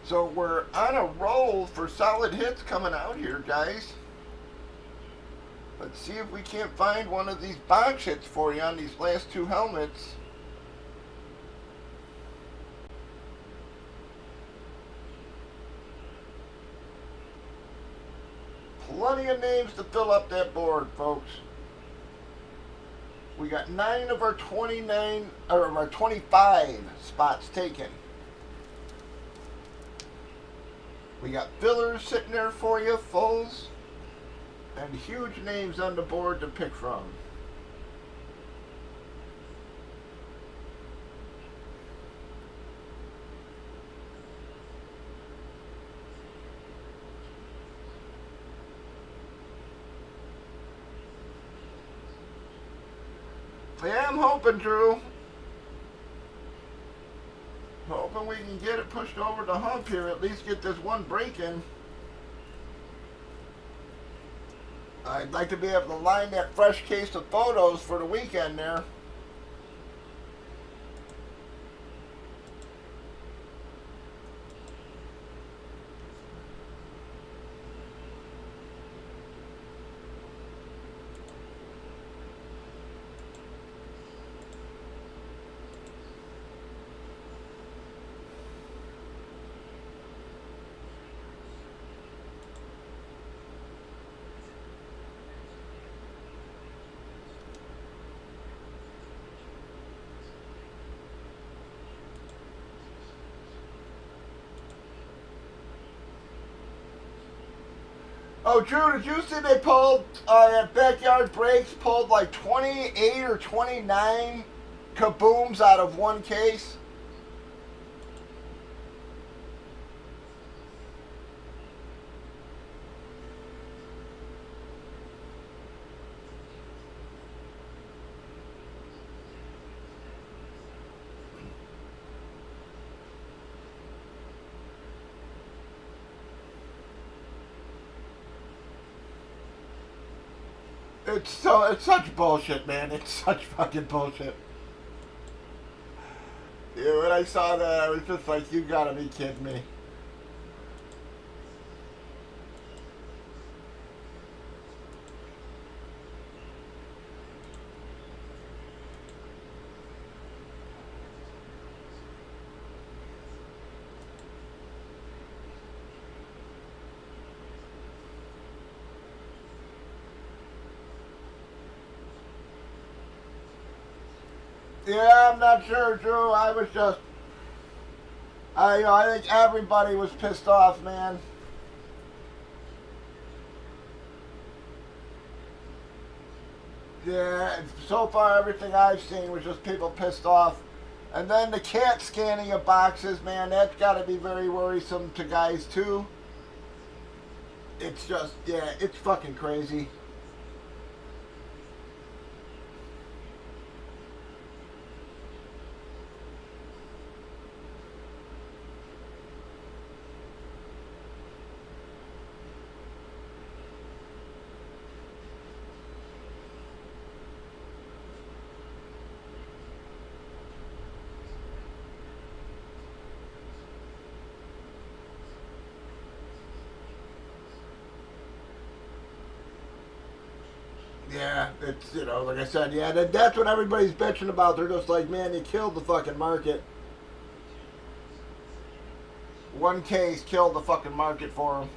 So we're on a roll for solid hits coming out here, guys. Let's see if we can't find one of these box hits for you on these last 2 helmets. Plenty of names to fill up that board, folks. We got 9 of our 29 or our 25 spots taken. We got fillers sitting there for you, fulls, and huge names on the board to pick from. Yeah, I'm hoping, Drew. Hoping we can get it pushed over the hump here, at least get this one break in. I'd like to be able to line that fresh case of photos for the weekend there. Oh, Drew, did you see they pulled, at Backyard Breaks, pulled like 28 or 29 kabooms out of one case? It's such bullshit, man. It's such fucking bullshit. Yeah, when I saw that, I was just like, you gotta be kidding me. Yeah, I'm not sure, Drew. I was just, I think everybody was pissed off, man. Yeah, so far everything I've seen was just people pissed off. And then the cat scanning of boxes, man, that's got to be very worrisome to guys too. It's just, yeah, it's fucking crazy. Yeah, it's, like I said, yeah, that's what everybody's bitching about. They're just like, man, you killed the fucking market. One case killed the fucking market for them.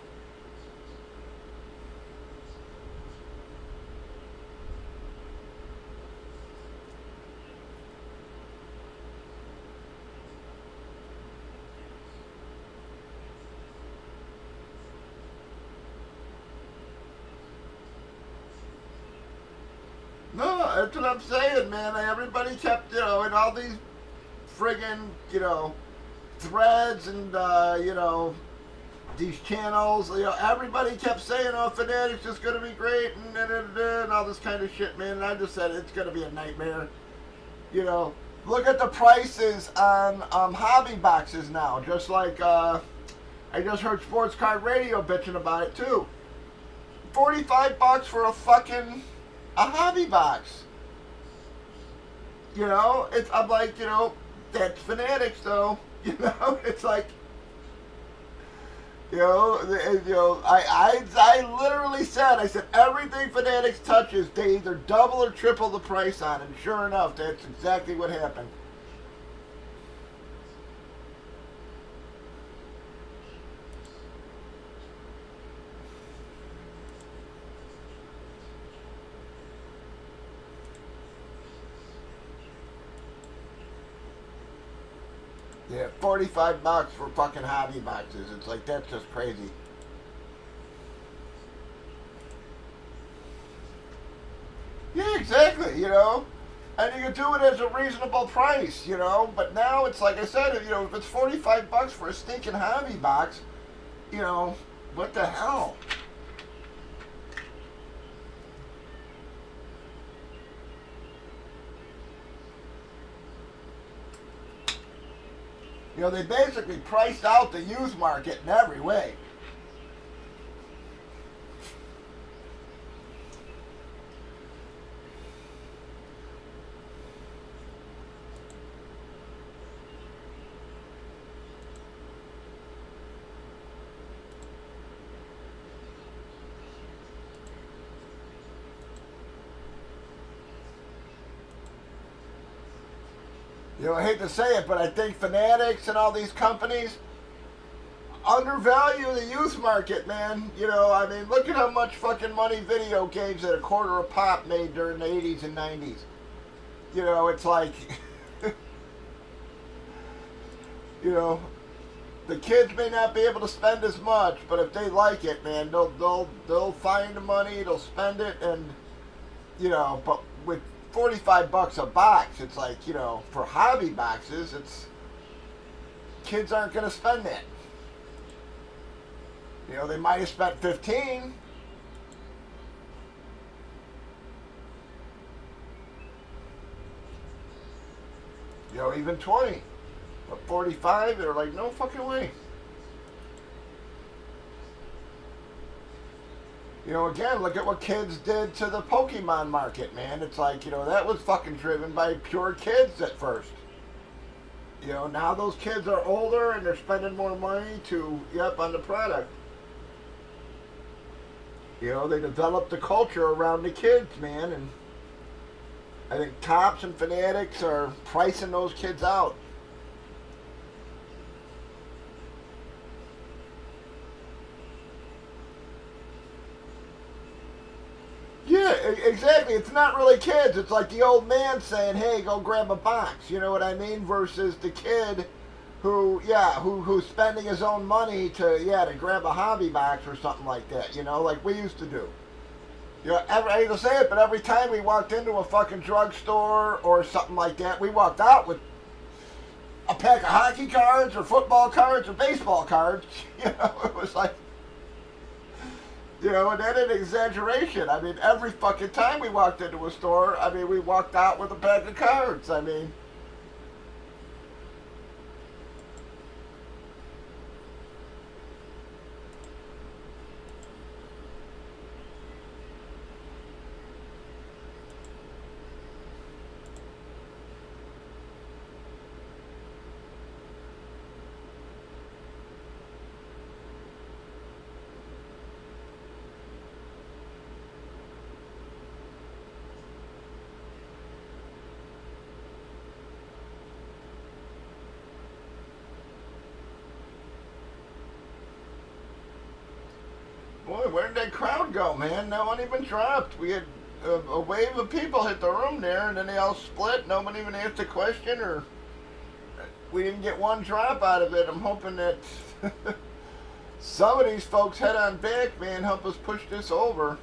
No, that's what I'm saying, man. Everybody kept, in all these friggin', threads and, these channels, everybody kept saying, oh, Fanatics is going to be great and all this kind of shit, man. And I just said, it's going to be a nightmare. Look at the prices on hobby boxes now. Just like, I just heard Sports Card Radio bitching about it, too. $45 for a hobby box. I'm like, that's Fanatics though. It's like, I literally said, everything Fanatics touches, they either double or triple the price on, and sure enough, that's exactly what happened. Yeah, $45 for fucking hobby boxes. It's like, that's just crazy. Yeah, exactly, you know? And you can do it as a reasonable price, you know? But now it's like I said, you know, if it's $45 for a stinking hobby box, you know, what the hell? You know, they basically priced out the used market in every way. You know, I hate to say it, but I think Fanatics and all these companies undervalue the youth market, man. You know, I mean, look at how much fucking money video games at a quarter a pop made during the 80s and 90s. You know, it's like, you know, the kids may not be able to spend as much, but if they like it, man, they'll find the money, they'll spend it, and you know, but with $45 a box, it's like, you know, for hobby boxes, it's kids aren't going to spend that. You know, they might have spent 15. You know, even 20. But 45, they're like, no fucking way. You know, again, look at what kids did to the Pokemon market, man. It's like, you know, that was fucking driven by pure kids at first. You know, now those kids are older and they're spending more money to, yep, on the product. You know, they developed the culture around the kids, man, and I think Tops and Fanatics are pricing those kids out. Yeah, exactly. It's not really kids. It's like the old man saying, "Hey, go grab a box." You know what I mean? Versus the kid who, yeah, who's spending his own money to, yeah, to grab a hobby box or something like that. You know, like we used to do. You know, I hate to say it, but every time we walked into a fucking drugstore or something like that, we walked out with a pack of hockey cards or football cards or baseball cards. You know, it was like, you know, and that ain't an exaggeration. I mean, every fucking time we walked into a store, I mean, we walked out with a pack of cards. I mean, boy, where did that crowd go, man? No one even dropped. We had a wave of people hit the room there, and then they all split. Nobody even asked a question, or we didn't get one drop out of it. I'm hoping that some of these folks head on back, man, help us push this over.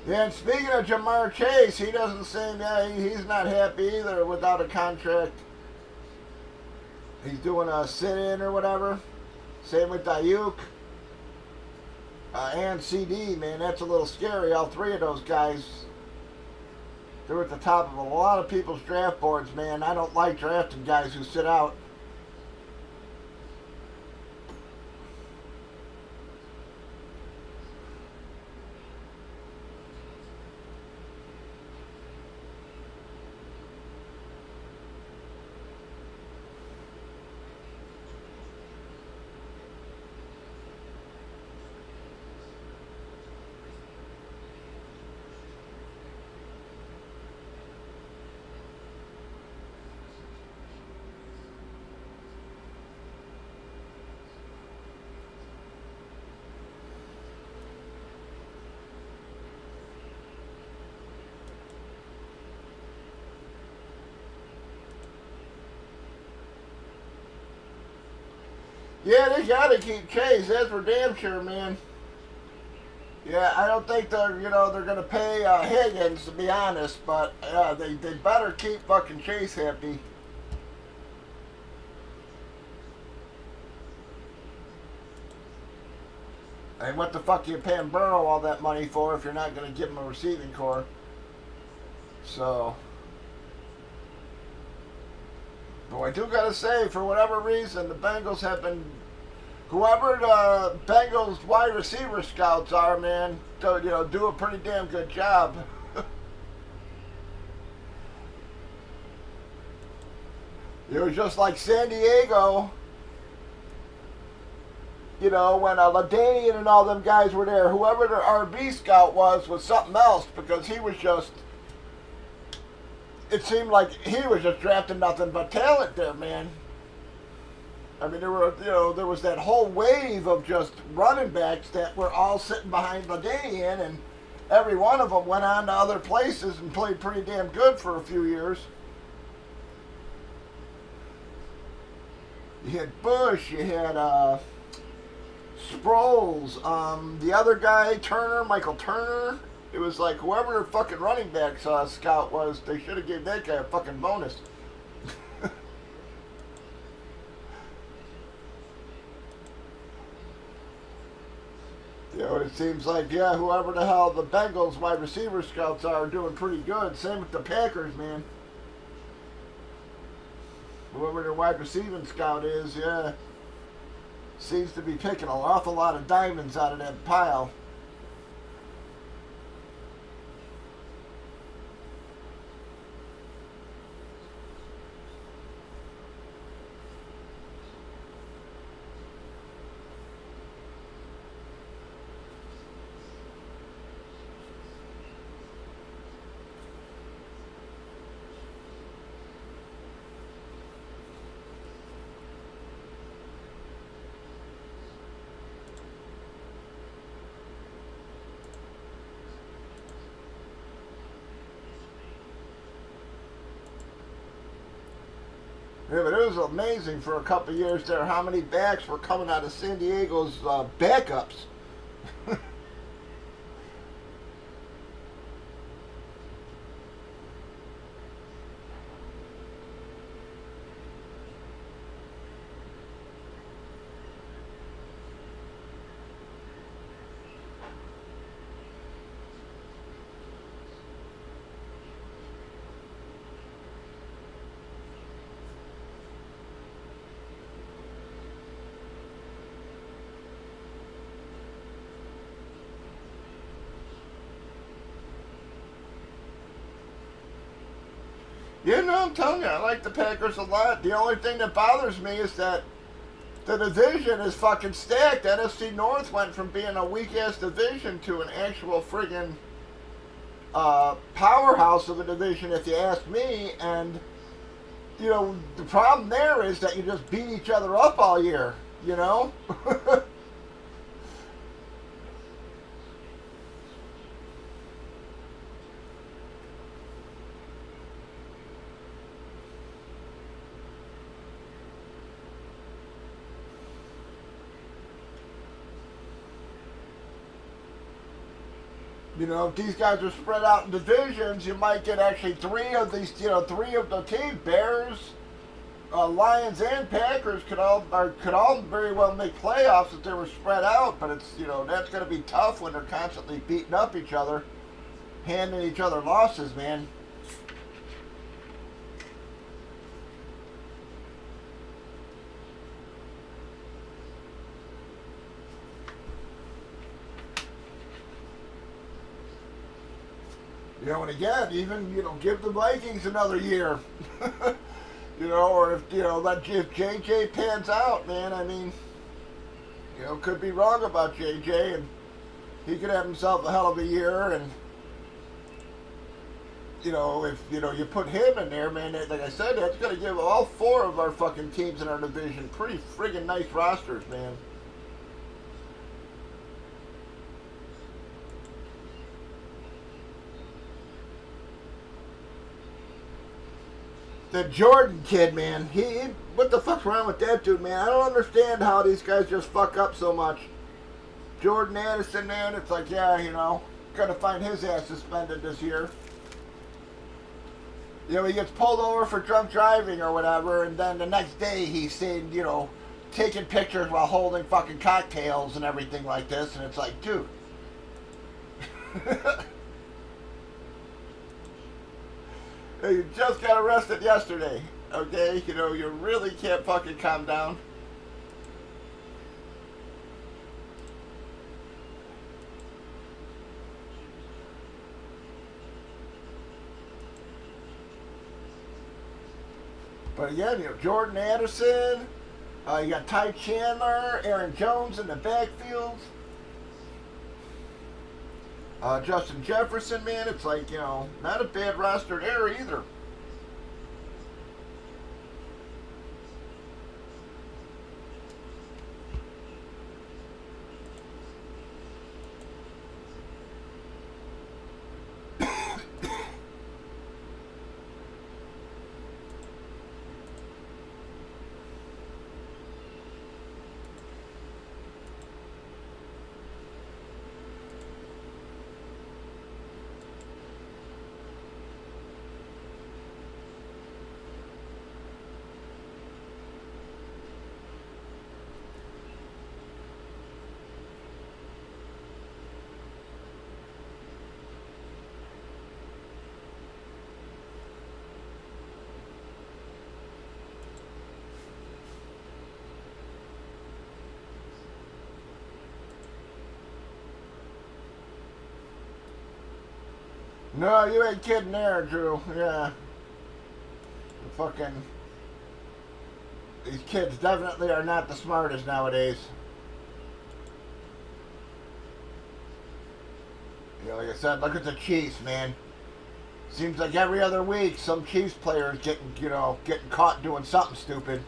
Yeah, and speaking of Jamar Chase, he doesn't seem, yeah, he's not happy either without a contract. He's doing a sit-in or whatever. Same with Dayuk and CD, man. That's a little scary. All three of those guys, they're at the top of a lot of people's draft boards, man. I don't like drafting guys who sit out. Yeah, they gotta keep Chase. That's for damn sure, man. Yeah, I don't think they're gonna pay Higgins, to be honest, but they better keep fucking Chase happy. And what the fuck are you paying Burrow all that money for if you're not gonna give him a receiving core? So, but I do gotta say, for whatever reason, the Bengals have been, whoever the Bengals wide receiver scouts are, man, do a pretty damn good job. It was just like San Diego, when LaDainian and all them guys were there. Whoever their RB scout was something else, because he was just, it seemed like he was just drafting nothing but talent there, man. I mean, there was that whole wave of just running backs that were all sitting behind LaDainian, and every one of them went on to other places and played pretty damn good for a few years. You had Bush, you had Sproles, the other guy, Michael Turner. It was like whoever their fucking running back scout was, they should have gave that guy a fucking bonus. It seems like, whoever the hell the Bengals wide receiver scouts are doing pretty good. Same with the Packers, man. Whoever their wide receiving scout is, seems to be picking an awful lot of diamonds out of that pile. Yeah, but it was amazing for a couple of years there how many backs were coming out of San Diego's backups. I'm telling you, I like the Packers a lot. The only thing that bothers me is that the division is fucking stacked. NFC North went from being a weak-ass division to an actual friggin' powerhouse of a division, if you ask me. And, the problem there is that you just beat each other up all year, if these guys are spread out in divisions, you might get actually three of the teams, Bears, Lions, and Packers could all very well make playoffs if they were spread out. But it's that's going to be tough when they're constantly beating up each other, handing each other losses, man. And again, even, give the Vikings another year. Or if JJ pans out, man, I mean, could be wrong about JJ, and he could have himself a hell of a year, and, if, you put him in there, man, like I said, that's going to give all four of our fucking teams in our division pretty friggin' nice rosters, man. The Jordan kid, man. What the fuck's wrong with that dude, man? I don't understand how these guys just fuck up so much. Jordan Addison, man, it's like, yeah, gotta find his ass suspended this year. He gets pulled over for drunk driving or whatever, and then the next day he's seen, taking pictures while holding fucking cocktails and everything like this, and it's like, dude. You just got arrested yesterday, okay? You really can't fucking calm down. But again, Jordan Addison, you got Ty Chandler, Aaron Jones in the backfield. Justin Jefferson, man, it's like, not a bad roster there either. No, you ain't kidding there, Drew. Yeah. These kids definitely are not the smartest nowadays. Like I said, look at the Chiefs, man. Seems like every other week some Chiefs player is getting caught doing something stupid.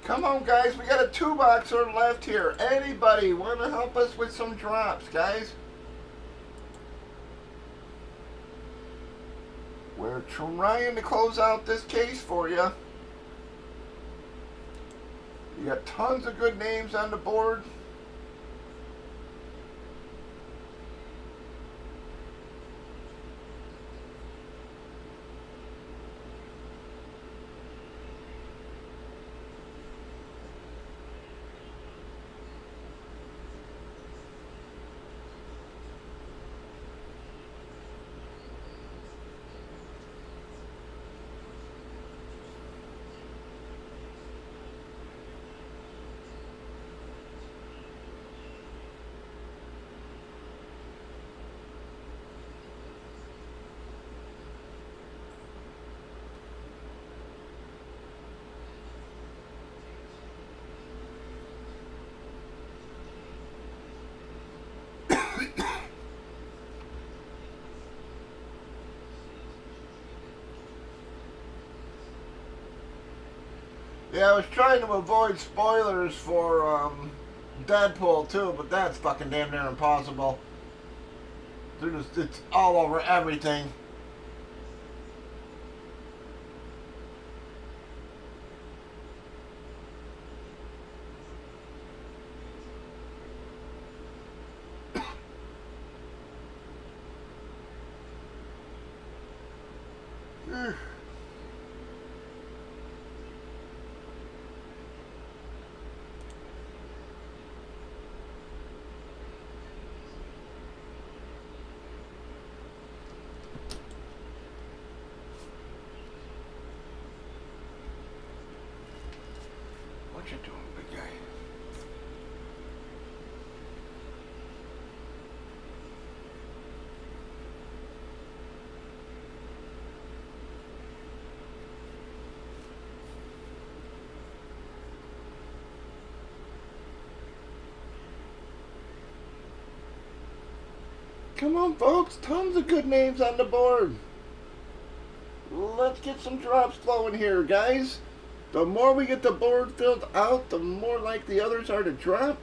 Come on, guys. We got a 2-boxer left here. Anybody want to help us with some drops, guys? We're trying to close out this case for you. You got tons of good names on the board. Yeah, I was trying to avoid spoilers for Deadpool too, but that's fucking damn near impossible. It's all over everything. What you doing, big guy? Come on, folks. Tons of good names on the board. Let's get some drops flowing here, guys. The more we get the board filled out, the more likely others are to drop.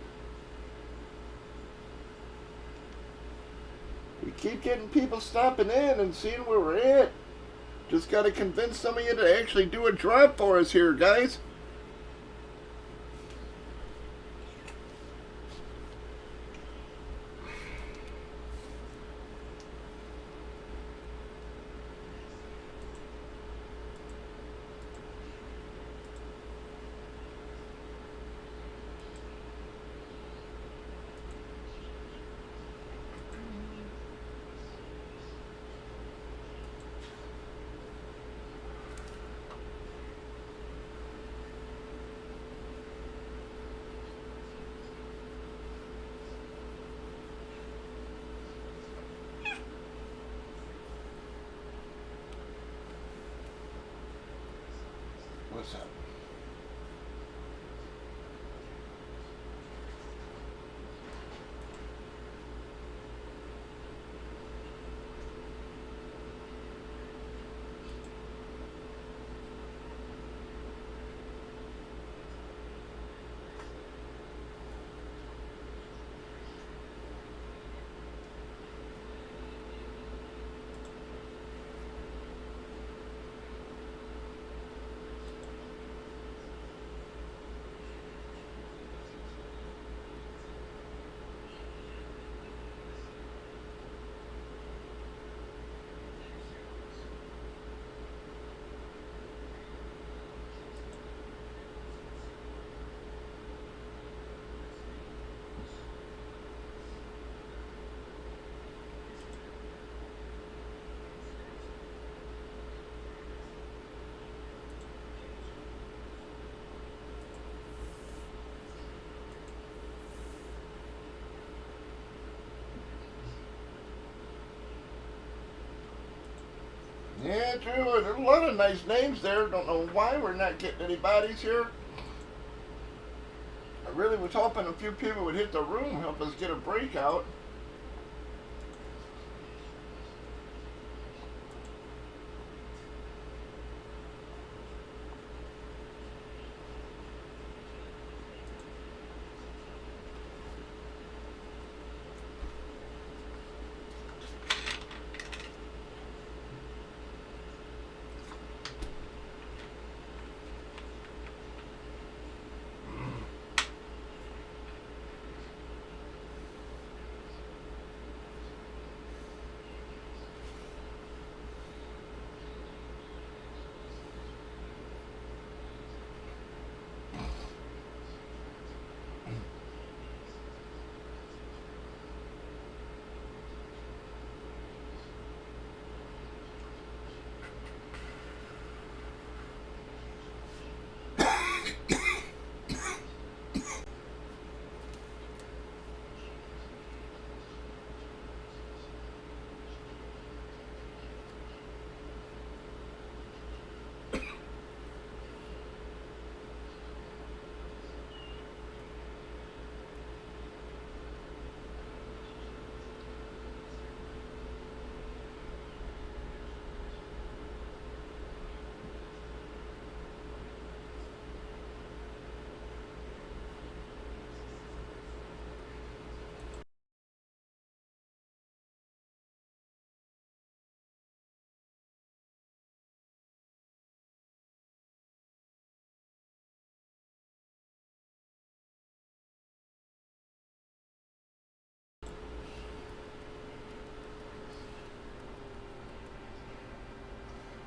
We keep getting people stopping in and seeing where we're at. Just got to convince some of you to actually do a drop for us here, guys. What's up? Yeah, true. There's a lot of nice names there. Don't know why we're not getting any bodies here. I really was hoping a few people would hit the room, help us get a breakout.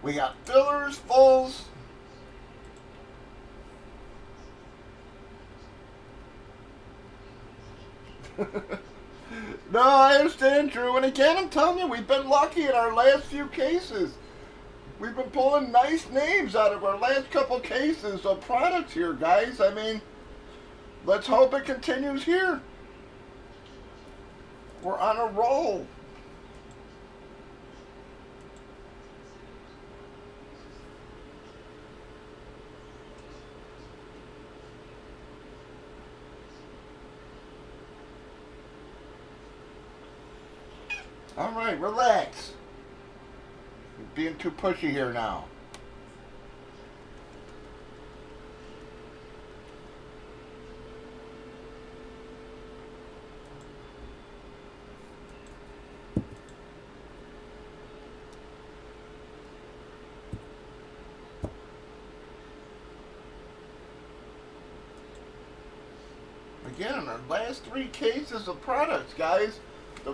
We got fillers, fulls. No, I understand, Drew. And again, I'm telling you, we've been lucky in our last few cases. We've been pulling nice names out of our last couple cases of products here, guys. I mean, let's hope it continues here. We're on a roll. All right, relax. You're being too pushy here now. Again, our last 3 cases of products, guys,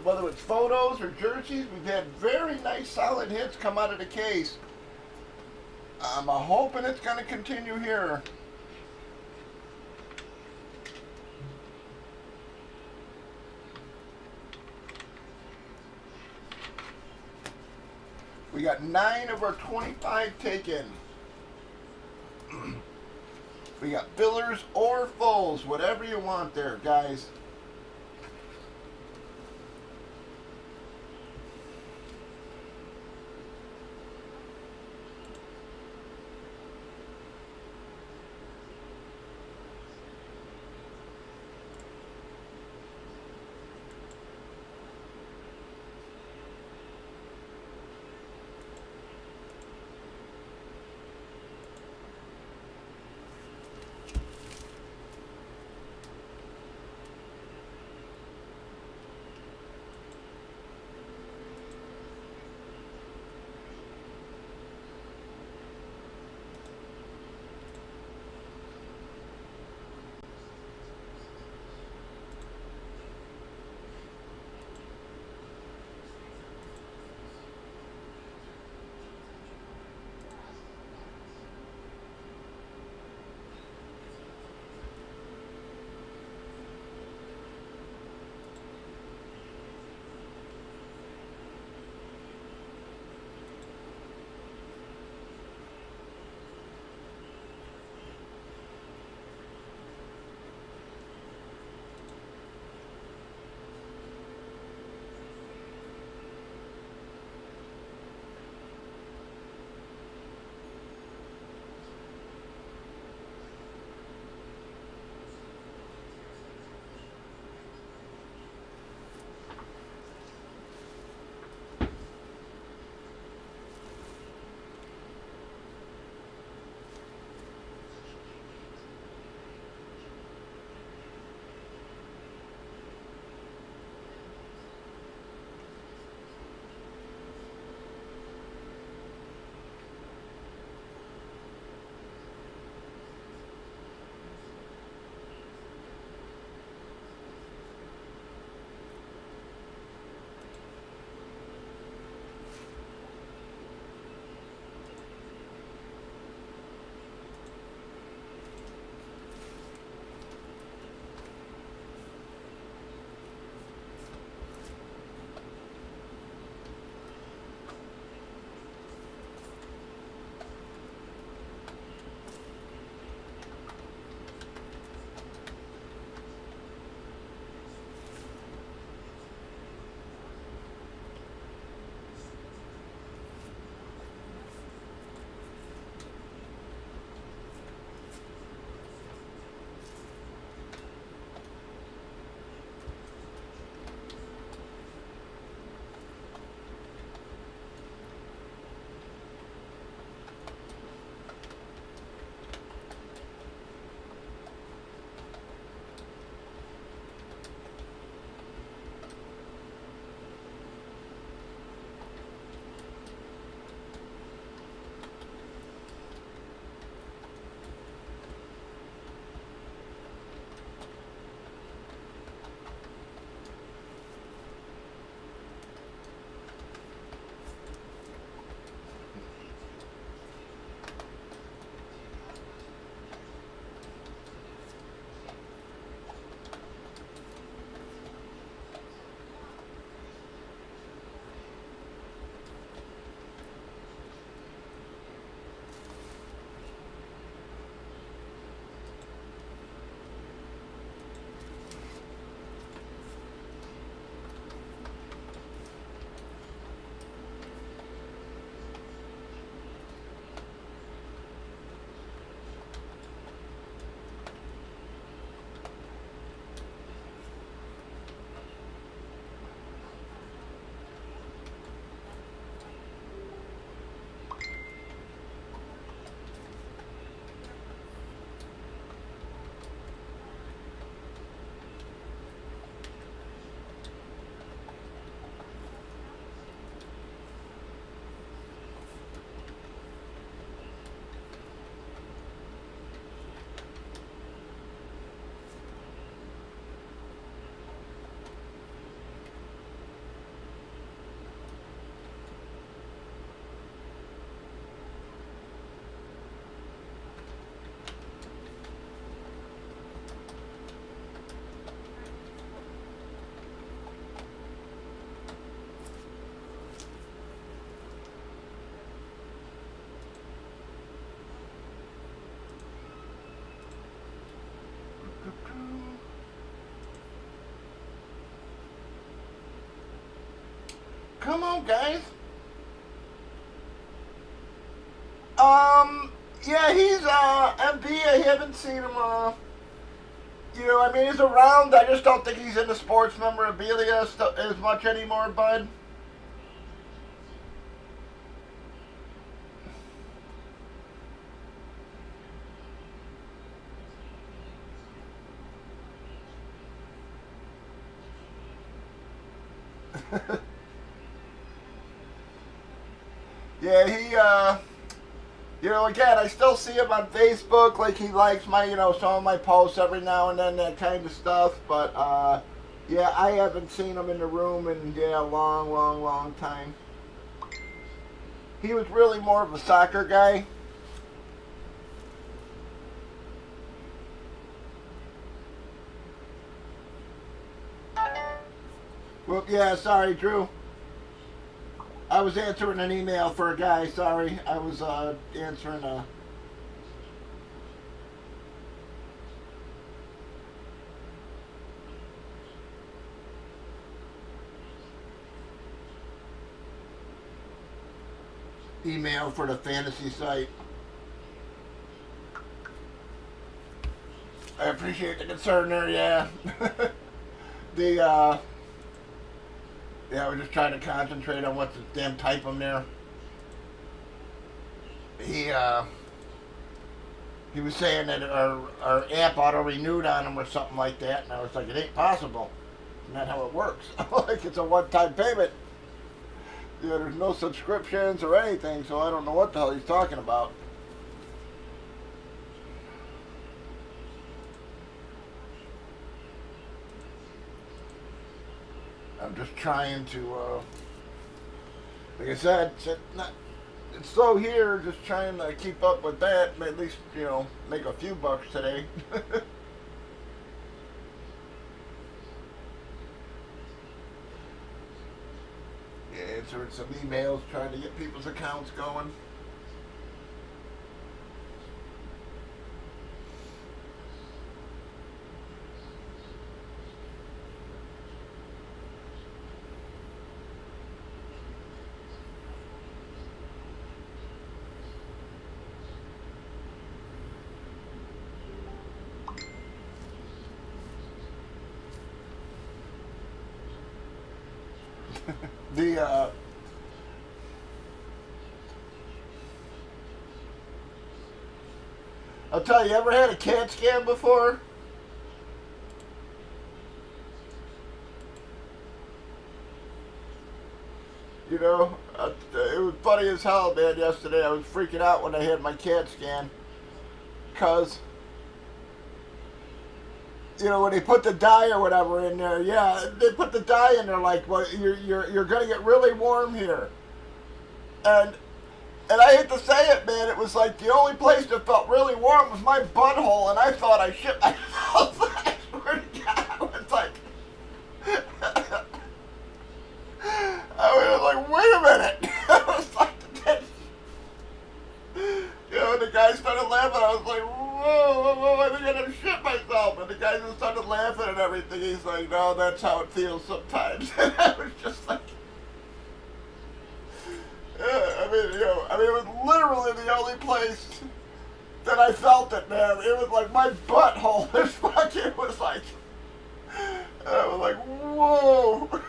whether it's photos or jerseys, we've had very nice solid hits come out of the case. I'm hoping it's going to continue here. We got 9 of our 25 taken. We got fillers or fulls, whatever you want there, guys. Come on, guys. Yeah, he's MD. I haven't seen him. I mean, he's around. I just don't think he's into sports memorabilia as much anymore, bud. Yeah, again, I still see him on Facebook. Like, he likes some of my posts every now and then, that kind of stuff. But, yeah, I haven't seen him in the room in, a long, long, long time. He was really more of a soccer guy. Well, yeah, sorry, Drew. I was answering an email for a guy. Sorry, I was answering a. Email for the fantasy site. I appreciate the concern there. Yeah. the Yeah, we're just trying to concentrate on what the damn type of there. He was saying that our app auto renewed on him or something like that, and I was like, it ain't possible. It's not how it works. Like, it's a one-time payment. There's no subscriptions or anything, so I don't know what the hell he's talking about. I'm just trying to, like I said, it's slow here, just trying to keep up with that, at least, make a few bucks today. Yeah, answering some emails, trying to get people's accounts going. I'll tell you, ever had a CAT scan before? It was funny as hell, man, yesterday. I was freaking out when I had my CAT scan. Because, when they put the dye or whatever in there, yeah, they put the dye in there like, well, you're going to get really warm here. And I hate to say it, man, it was like the only place that felt really warm was my butthole, and I thought I shit myself. I swear to God, I was like, wait a minute. I was like, the guy started laughing. I was like, whoa, I think I'm going to shit myself. And the guy just started laughing and everything. He's like, no, that's how it feels sometimes. And I was just like, it was literally the only place that I felt it, man. It was like my butthole was fucking, it was like, I was like, whoa.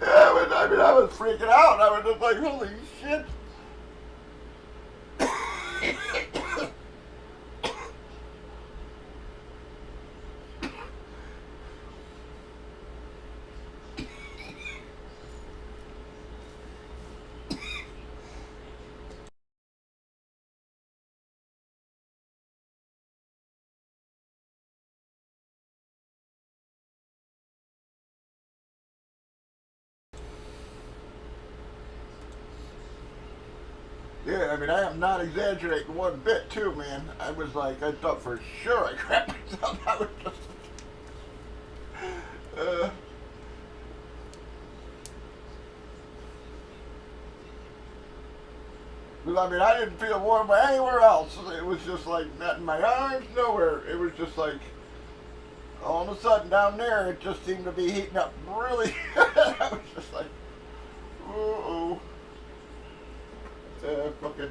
Yeah, I was freaking out. I was just like, holy shit. Yeah, I am not exaggerating one bit, too, man. I was like, I thought for sure I crapped myself. I was just, I didn't feel warm anywhere else. It was just like, not in my arms, nowhere. It was just like, All of a sudden down there, it just seemed to be heating up really. I was just like, oh, fucking.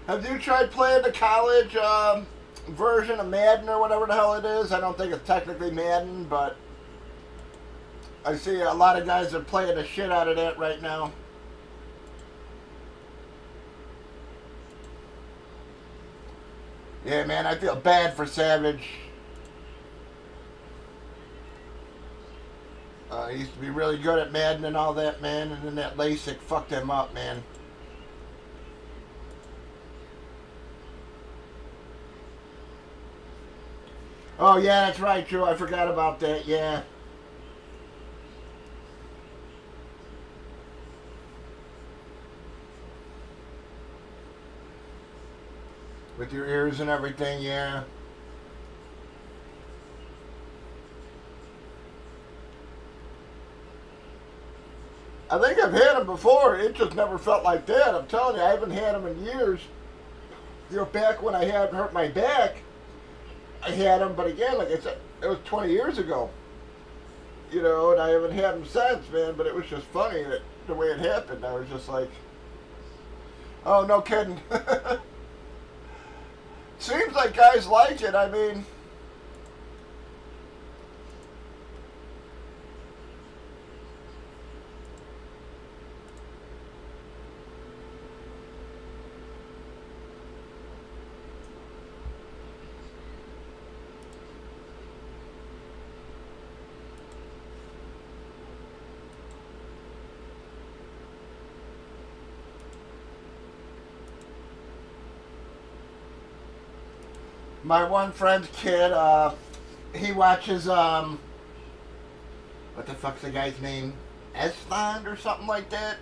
Have you tried playing the college version of Madden or whatever the hell it is? I don't think it's technically Madden, but I see a lot of guys are playing the shit out of that right now. Yeah, man, I feel bad for Savage. He used to be really good at Madden and all that, man, and then that LASIK fucked him up, man. Oh, yeah, that's right, Drew. I forgot about that, yeah. With your ears and everything, yeah. I think I've had them before. It just never felt like that. I'm telling you, I haven't had them in years. You know, back when I had hurt my back, I had them, but again, like I said, it was 20 years ago. You know, and I haven't had them since, man, but it was just funny that the way it happened. I was just like, oh, no kidding. Seems like guys like it. I mean, my one friend's kid, he watches, what the fuck's the guy's name? Esfand or something like that?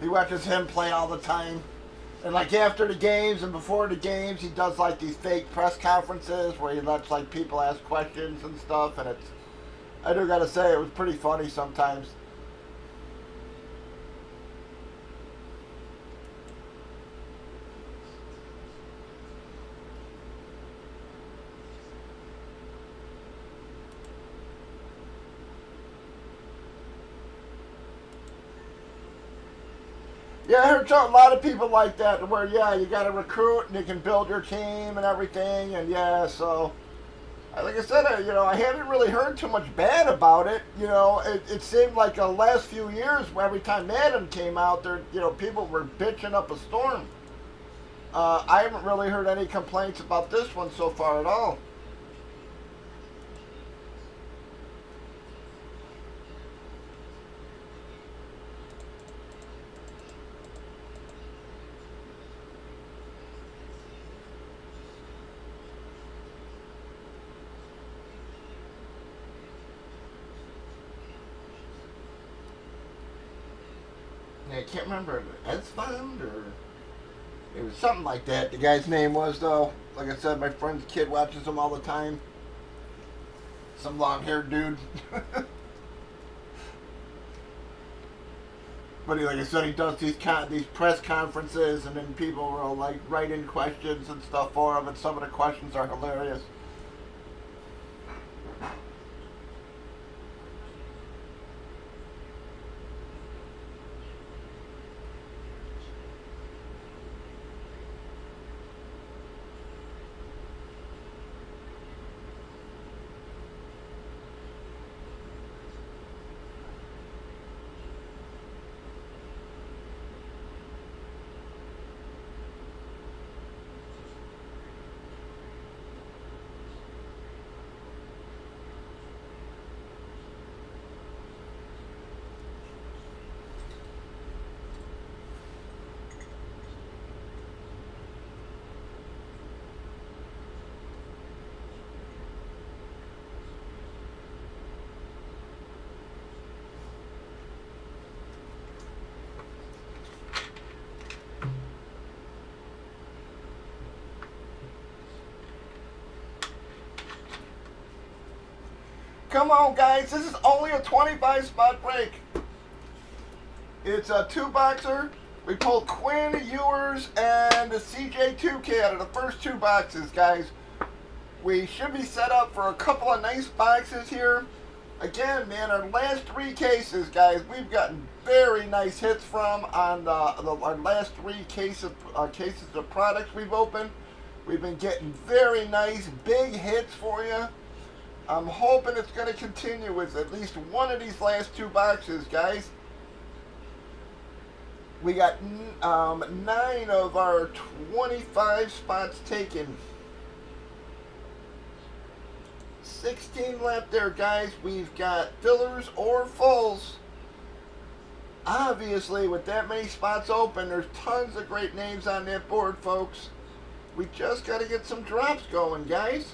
He watches him play all the time. And like after the games and before the games, he does like these fake press conferences where he lets like people ask questions and stuff. And it's, I do gotta say, it was pretty funny sometimes. Yeah, I heard a lot of people like that where, yeah, you got to recruit and you can build your team and everything. And yeah, so, like I said, you know, I haven't really heard too much bad about it. You know, it seemed like the last few years, every time Madden came out, there, you know, people were bitching up a storm. I haven't really heard any complaints about this one so far at all. I can't remember, Esfand or it was something like that. The guy's name was though. Like I said, my friend's kid watches him all the time. Some long-haired dude. But he, like I said, he does these press conferences, and then people will like write in questions and stuff for him, and some of the questions are hilarious. Come on, guys. This is only a 25 spot break. It's a two-boxer. We pulled Quinn, Ewers, and the CJ2K out of the first two boxes, guys. We should be set up for a couple of nice boxes here. Again, man, our last three cases, guys, we've gotten very nice hits from on our last three cases of products we've opened. We've been getting very nice big hits for you. I'm hoping it's going to continue with at least one of these last two boxes, guys. We got 9 of our 25 spots taken. 16 left there, guys. We've got fillers or fulls. Obviously, with that many spots open, there's tons of great names on that board, folks. We just got to get some drops going, guys.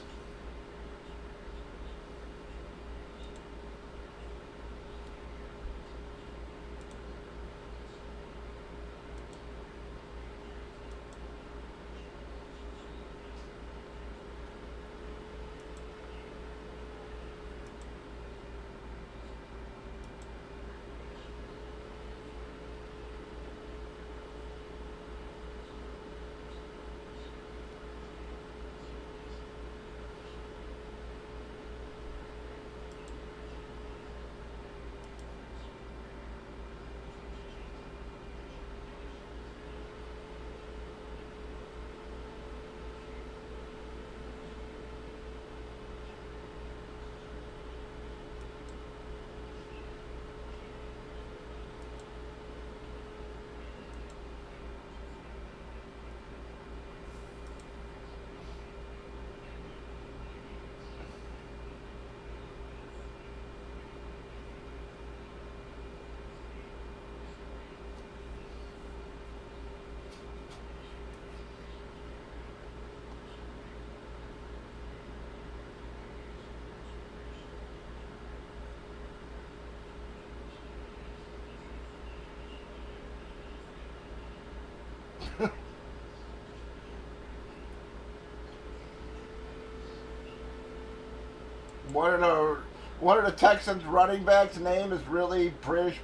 One of the Texans running backs' name is really British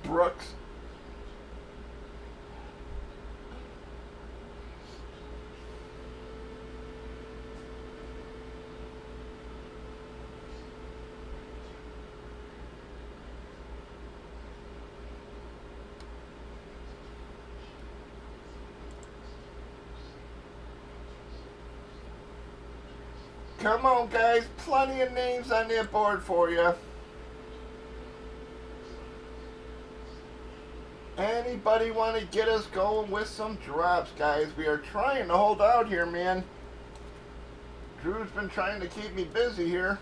Brooks. Come on, guys. Plenty of names on that board for you. Anybody want to get us going with some drops, guys? We are trying to hold out here, man. Drew's been trying to keep me busy here,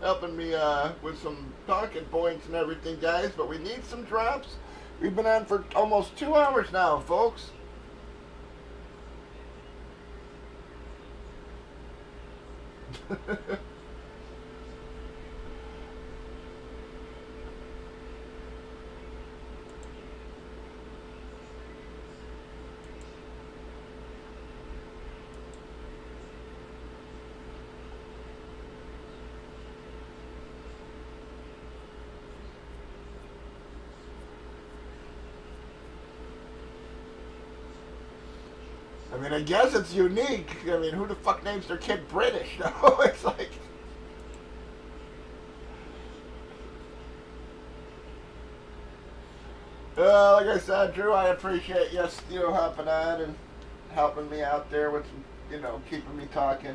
helping me with some talking points and everything, guys. But we need some drops. We've been on for almost 2 hours now, folks. I mean, I guess it's unique. I mean, who the fuck names their kid British? No, it's like... like I said, Drew, I appreciate you still hopping on and helping me out there with, keeping me talking.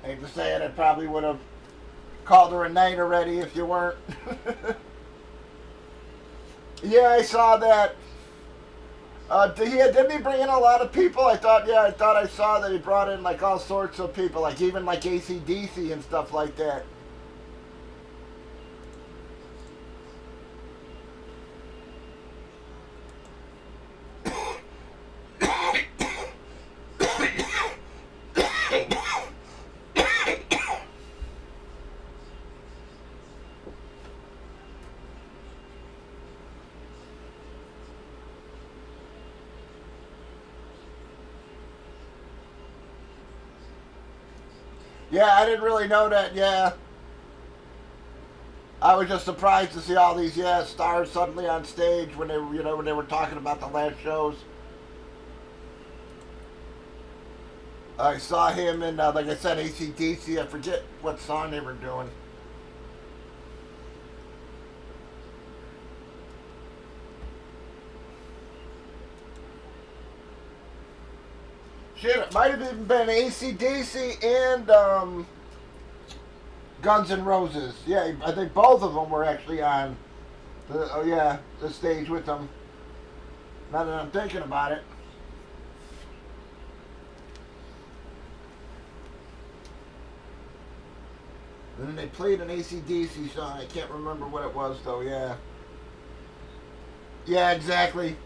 Hate to say it, I probably would have called her a night already if you weren't. Yeah, I saw that. Didn't he bring in a lot of people? I thought I saw that he brought in like all sorts of people, like even like AC/DC and stuff like that. Yeah, I didn't really know that. Yeah, I was just surprised to see all these stars suddenly on stage when they were when they were talking about the last shows. I saw him in like I said AC/DC. I forget what song they were doing. Shit, it might have even been AC/DC and Guns N' Roses. Yeah, I think both of them were actually on the stage with them. Now that I'm thinking about it. And then they played an AC/DC song. I can't remember what it was though. Yeah. Yeah, exactly.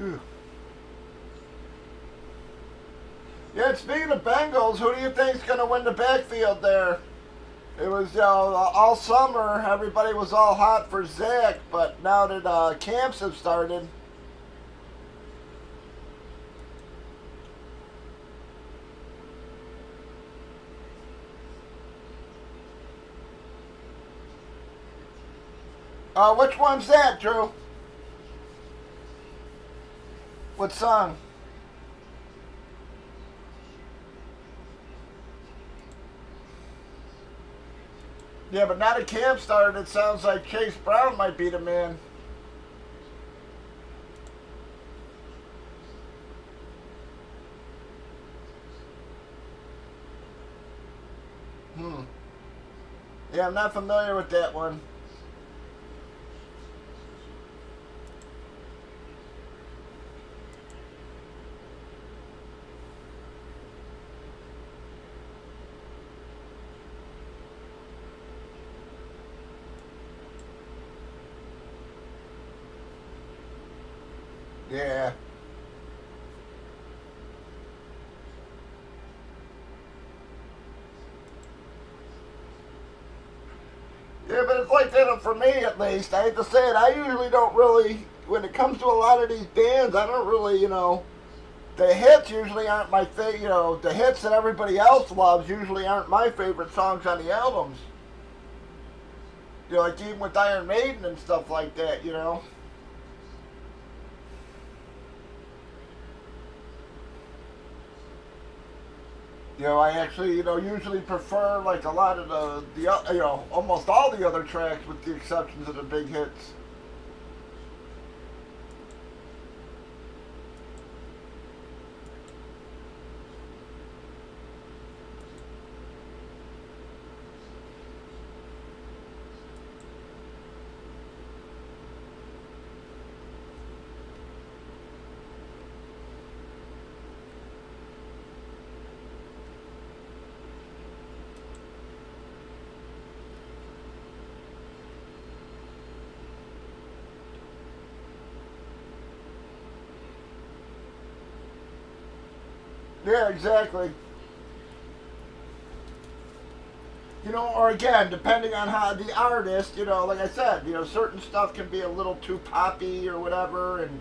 Ugh. Yeah, speaking of Bengals, who do you think's going to win the backfield there? It was all summer, everybody was all hot for Zach, but now that camps have started. Which one's that, Drew? What song? Yeah, but now the camp started, it sounds like Chase Brown might be the man. Hmm. Yeah, I'm not familiar with that one. Yeah. Yeah, but it's like that for me at least. I hate to say it. I usually don't really, when it comes to a lot of these bands, I don't really, the hits usually aren't my favorite. The hits that everybody else loves usually aren't my favorite songs on the albums. Like even with Iron Maiden and stuff like that. I actually, usually prefer like a lot of almost all the other tracks with the exceptions of the big hits. Yeah, exactly. You know, or again, depending on how the artist, you know, like I said, you know, certain stuff can be a little too poppy or whatever, and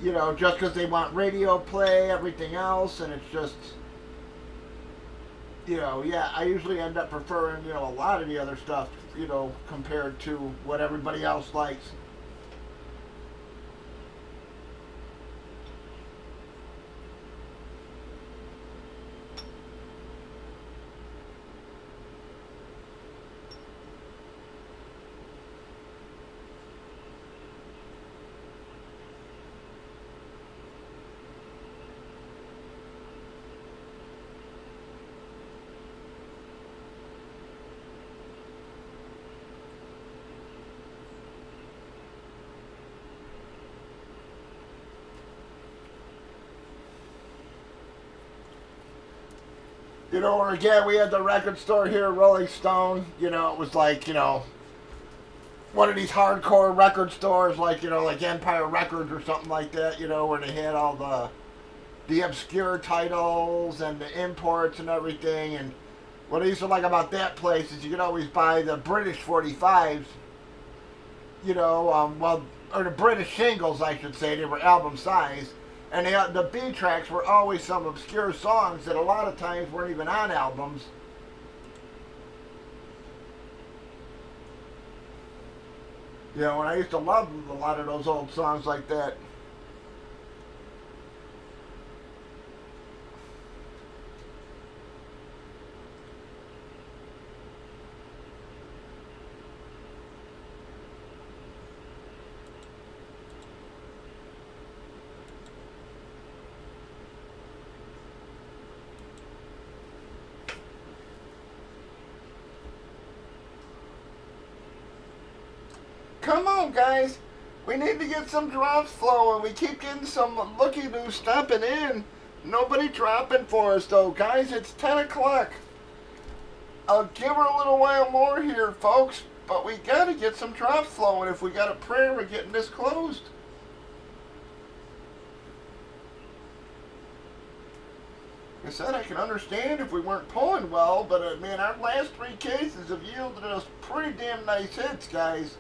you know, just because they want radio play, everything else, and it's just, you know, yeah, I usually end up preferring, you know, a lot of the other stuff, you know, compared to what everybody else likes. You know, or again, we had the record store here, Rolling Stone. You know, it was like, you know, one of these hardcore record stores, like, you know, like Empire Records or something like that. You know, where they had all the obscure titles and the imports and everything. And what I used to like about that place is you could always buy the British 45s. You know, well, or the British singles, I should say. They were album size. And the B tracks were always some obscure songs that a lot of times weren't even on albums. You know, and I used to love a lot of those old songs like that. Come on, guys. We need to get some drops flowing. We keep getting some looky-loo stepping in. Nobody dropping for us, though. Guys, it's 10 o'clock. I'll give her a little while more here, folks. But we got to get some drops flowing. If we got a prayer, we're getting this closed. Like I said, I can understand if we weren't pulling well, but man, our last three cases have yielded us pretty damn nice hits, guys.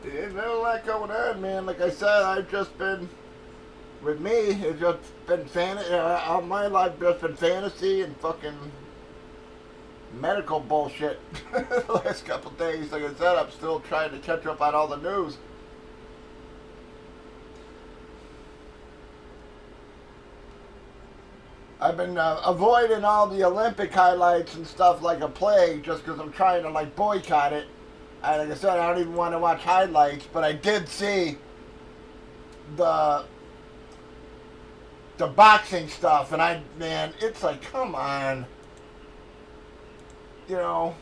There's no lot going on, man. Like I said, I've just been, with me, it's just been fantasy. All my life just been fantasy and fucking medical bullshit the last couple days. Like I said, I'm still trying to catch up on all the news. I've been avoiding all the Olympic highlights and stuff like a plague just because I'm trying to like boycott it. And like I said, I don't even want to watch highlights, but I did see the boxing stuff, and man, it's like, come on, you know.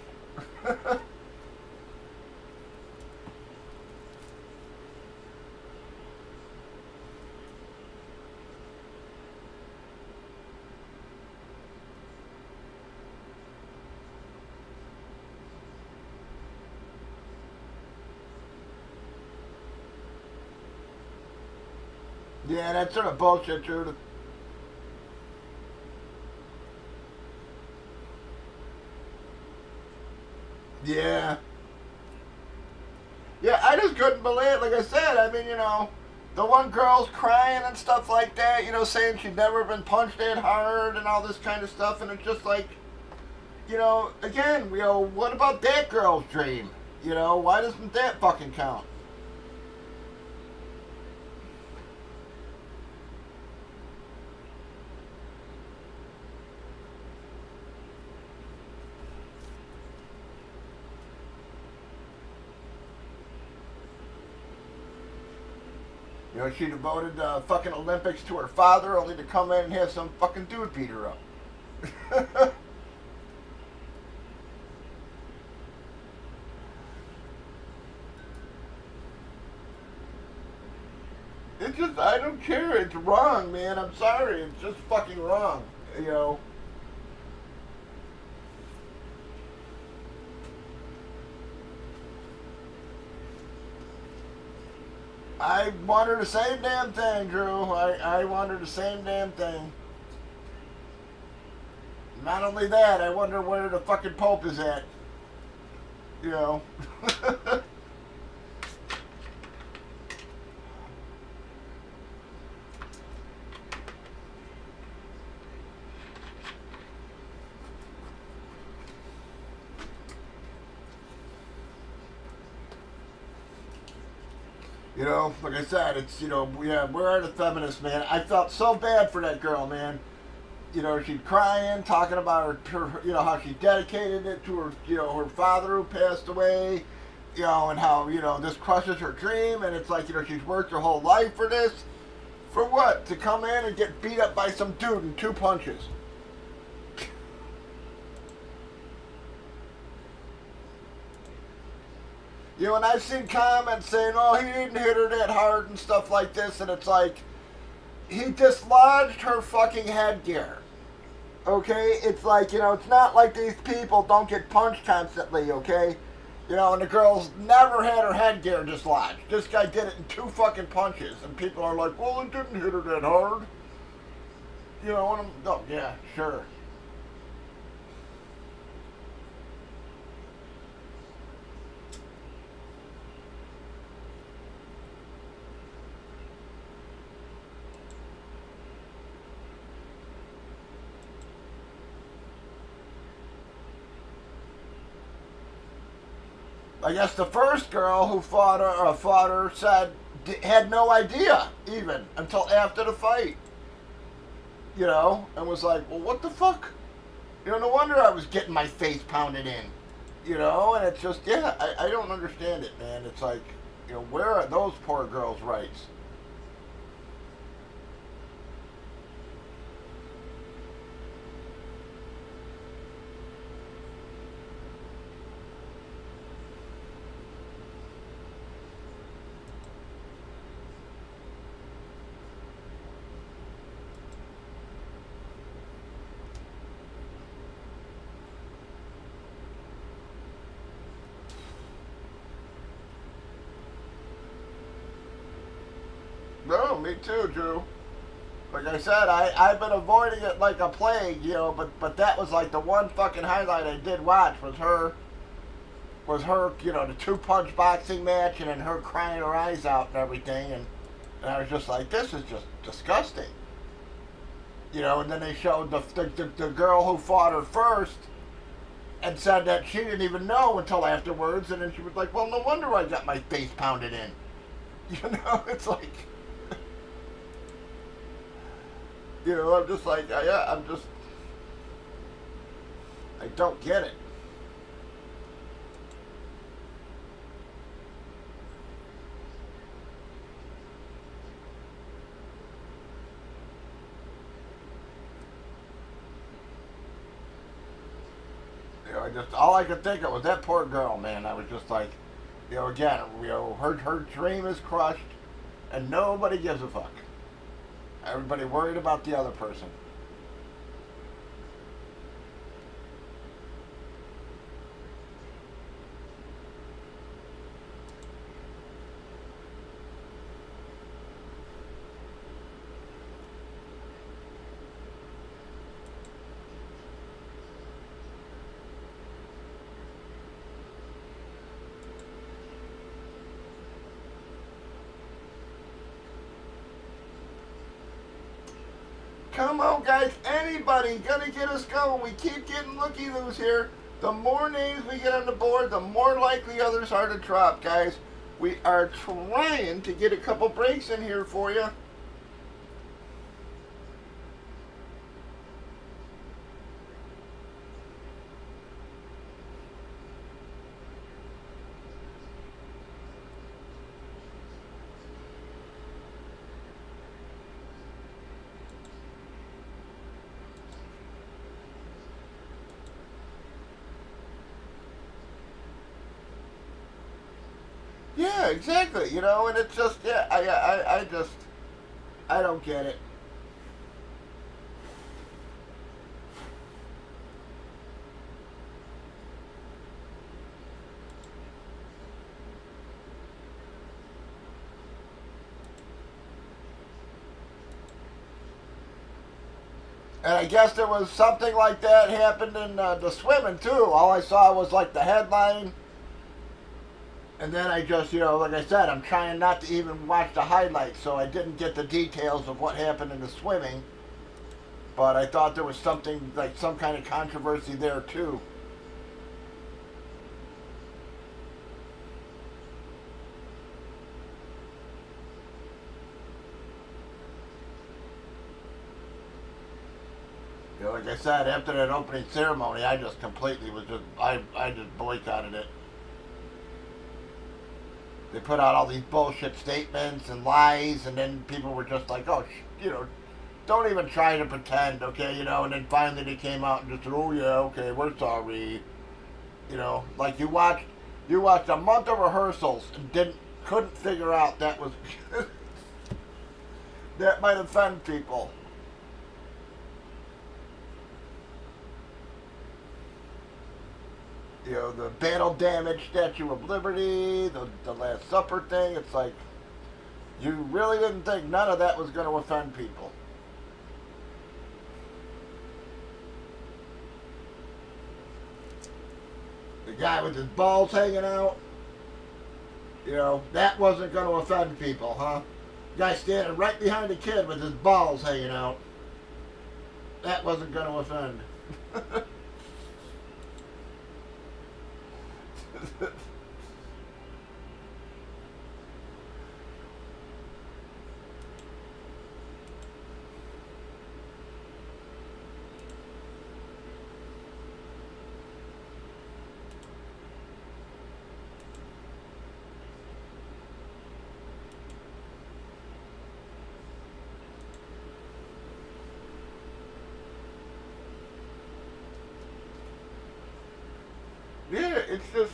Yeah, that's sort of bullshit, Drew. Yeah. Yeah, I just couldn't believe it. Like I said, I mean, the one girl's crying and stuff like that, saying she'd never been punched that hard and all this kind of stuff, and it's just like, again, what about that girl's dream? Why doesn't that fucking count? She devoted the fucking Olympics to her father only to come in and have some fucking dude beat her up. It's just, I don't care. It's wrong, man. I'm sorry. It's just fucking wrong. You know. I want her the same damn thing, Drew. I want her the same damn thing. Not only that, I wonder where the fucking Pope is at. You know. Like I said, it's, yeah, where are the feminists, man? I felt so bad for that girl, man. She'd crying, talking about her, how she dedicated it to her, her father who passed away, and how, this crushes her dream, and it's like, she's worked her whole life for this. For what? To come in and get beat up by some dude in 2 punches. And I've seen comments saying, oh, he didn't hit her that hard and stuff like this, and it's like, he dislodged her fucking headgear. Okay? It's like, it's not like these people don't get punched constantly, okay? And the girl's never had her headgear dislodged. This guy did it in 2 fucking punches, and people are like, well, it didn't hit her that hard. And oh, yeah, sure. I guess the first girl who fought her said had no idea even until after the fight. And was like, well, what the fuck? No wonder I was getting my face pounded in. And it's just, yeah, I don't understand it, man. It's like, where are those poor girls' rights? No, me too, Drew. Like I said, I've been avoiding it like a plague, but that was like the one fucking highlight I did watch was her, the 2-punch boxing match and then her crying her eyes out and everything, and I was just like, this is just disgusting. And then they showed the girl who fought her first, and said that she didn't even know until afterwards, and then she was like, well, no wonder I got my face pounded in. You know, it's like, you know, I'm just like, I don't get it. You know, all I could think of was that poor girl, man. I was just like, you know, again, you know, her dream is crushed, and nobody gives a fuck. Everybody worried about the other person. Come on, guys. Anybody gonna get us going? We keep getting looky-loos here. The more names we get on the board, the more likely others are to drop, guys. We are trying to get a couple breaks in here for you. Yeah, exactly. You know, and it's just, yeah, I don't get it. And I guess there was something like that happened in the swimming too. All I saw was like the headline, and then I just, you know, like I said, I'm trying not to even watch the highlights, so I didn't get the details of what happened in the swimming. But I thought there was something like some kind of controversy there too. You know, like I said, after that opening ceremony, I just completely was just, I just boycotted it. They put out all these bullshit statements and lies, and then people were just like, oh, you know, don't even try to pretend, okay, you know, and then finally they came out and just said, oh yeah, okay, we're sorry. You know, like you watched a month of rehearsals and couldn't figure out that was, that might offend people. You know, the battle damage Statue of Liberty, the Last Supper thing, it's like, you really didn't think none of that was going to offend people. The guy with his balls hanging out, you know, that wasn't going to offend people, huh? Guy standing right behind the kid with his balls hanging out, that wasn't going to offend. Yeah, it's just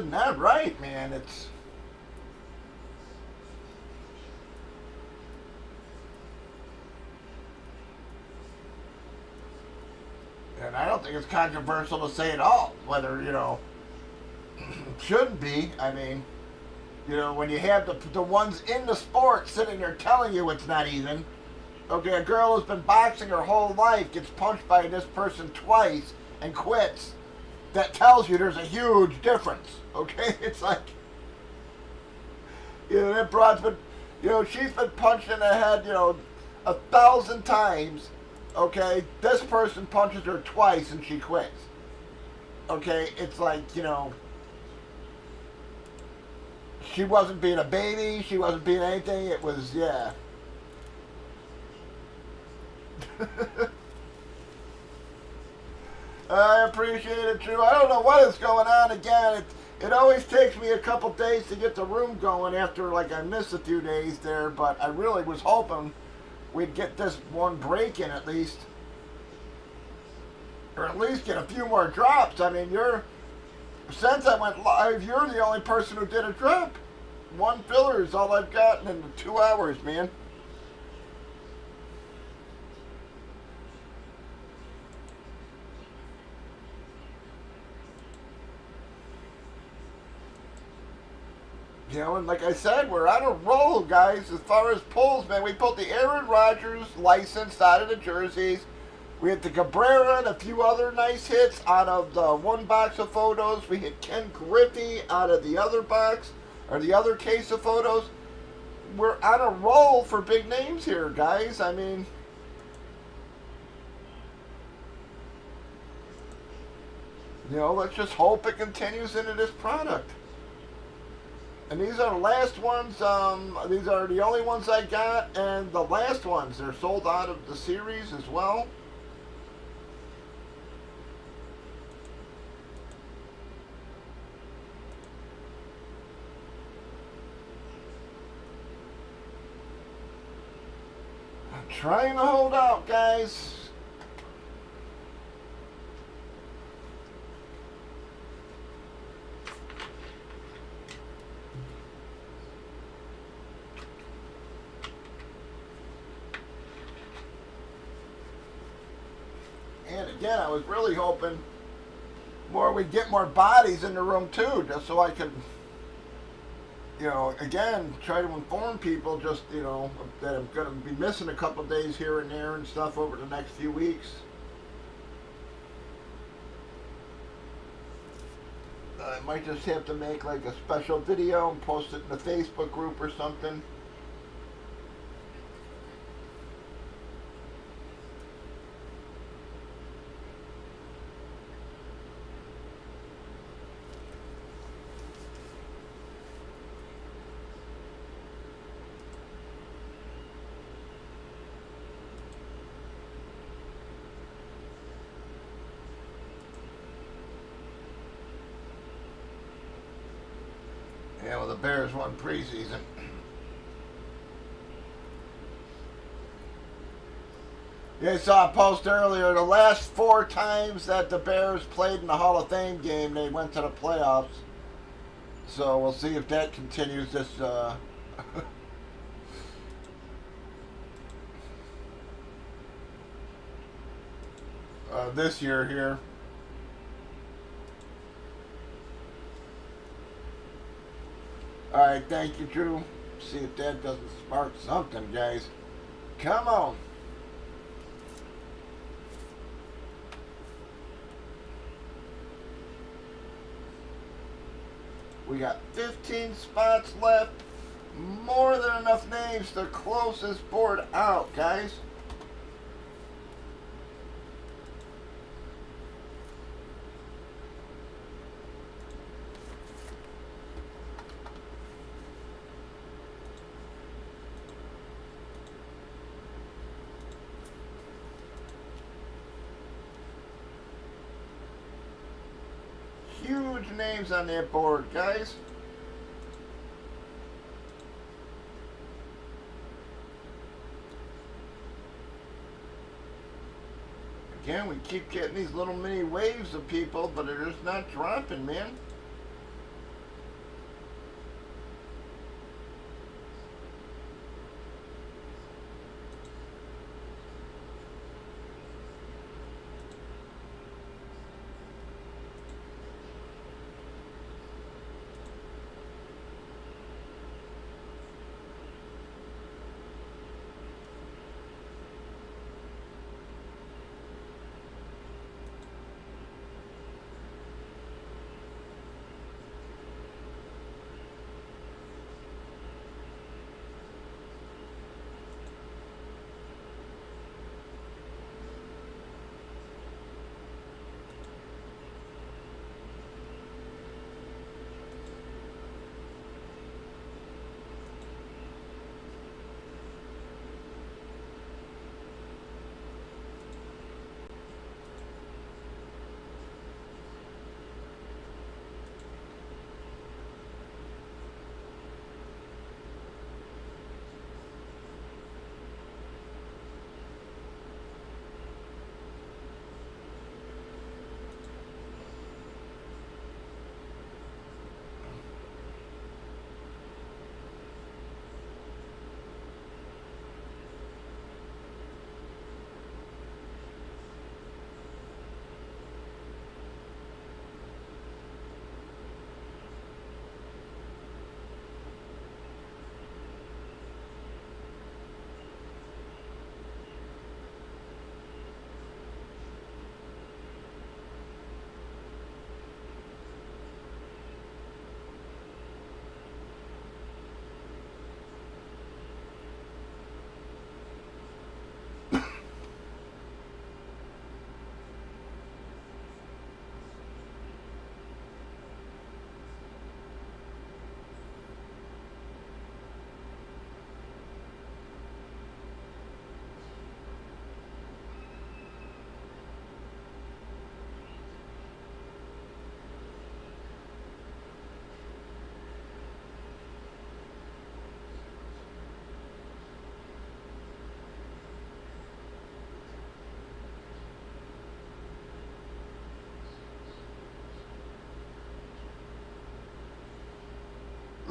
not right, man. It's, and I don't think it's controversial to say at all whether, you know, shouldn't be. I mean, you know, when you have the ones in the sport sitting there telling you it's not even. Okay, a girl who's been boxing her whole life gets punched by this person twice and quits. That tells you there's a huge difference. Okay, it's like, you know, that broad's been, you know, she's been punched in the head, you know, 1,000 times, Okay, this person punches her twice and she quits. Okay, it's like, she wasn't being a baby, she wasn't being anything, it was, yeah. I appreciate it, Drew. I don't know what is going on again. It always takes me a couple days to get the room going after, like, I missed a few days there, but I really was hoping we'd get this one break in at least. Or at least get a few more drops. I mean, since I went live, you're the only person who did a drop. One filler is all I've gotten in 2 hours, man. And like I said, we're on a roll, guys, as far as pulls, man. We pulled the Aaron Rodgers license out of the jerseys. We had the Cabrera and a few other nice hits out of the one box of photos. We hit Ken Griffey out of the other box, or the other case of photos. We're on a roll for big names here, guys. I mean, let's just hope it continues into this product. And these are the last ones, these are the only ones I got, and the last ones, they're sold out of the series as well. I'm trying to hold out, guys. And again, I was really hoping we'd get more bodies in the room too, just so I could, again, try to inform people just, that I'm going to be missing a couple days here and there and stuff over the next few weeks. I might just have to make like a special video and post it in the Facebook group or something. Yeah, well, the Bears won preseason. Yeah, I saw a post earlier. The last 4 times that the Bears played in the Hall of Fame game, they went to the playoffs. So we'll see if that continues this. This year here. Alright, thank you, Drew. See if that doesn't spark something, guys. Come on. We got 15 spots left. More than enough names to close this board out, guys. Huge names on that board, guys. Again, we keep getting these little mini waves of people, but they're just not dropping, man.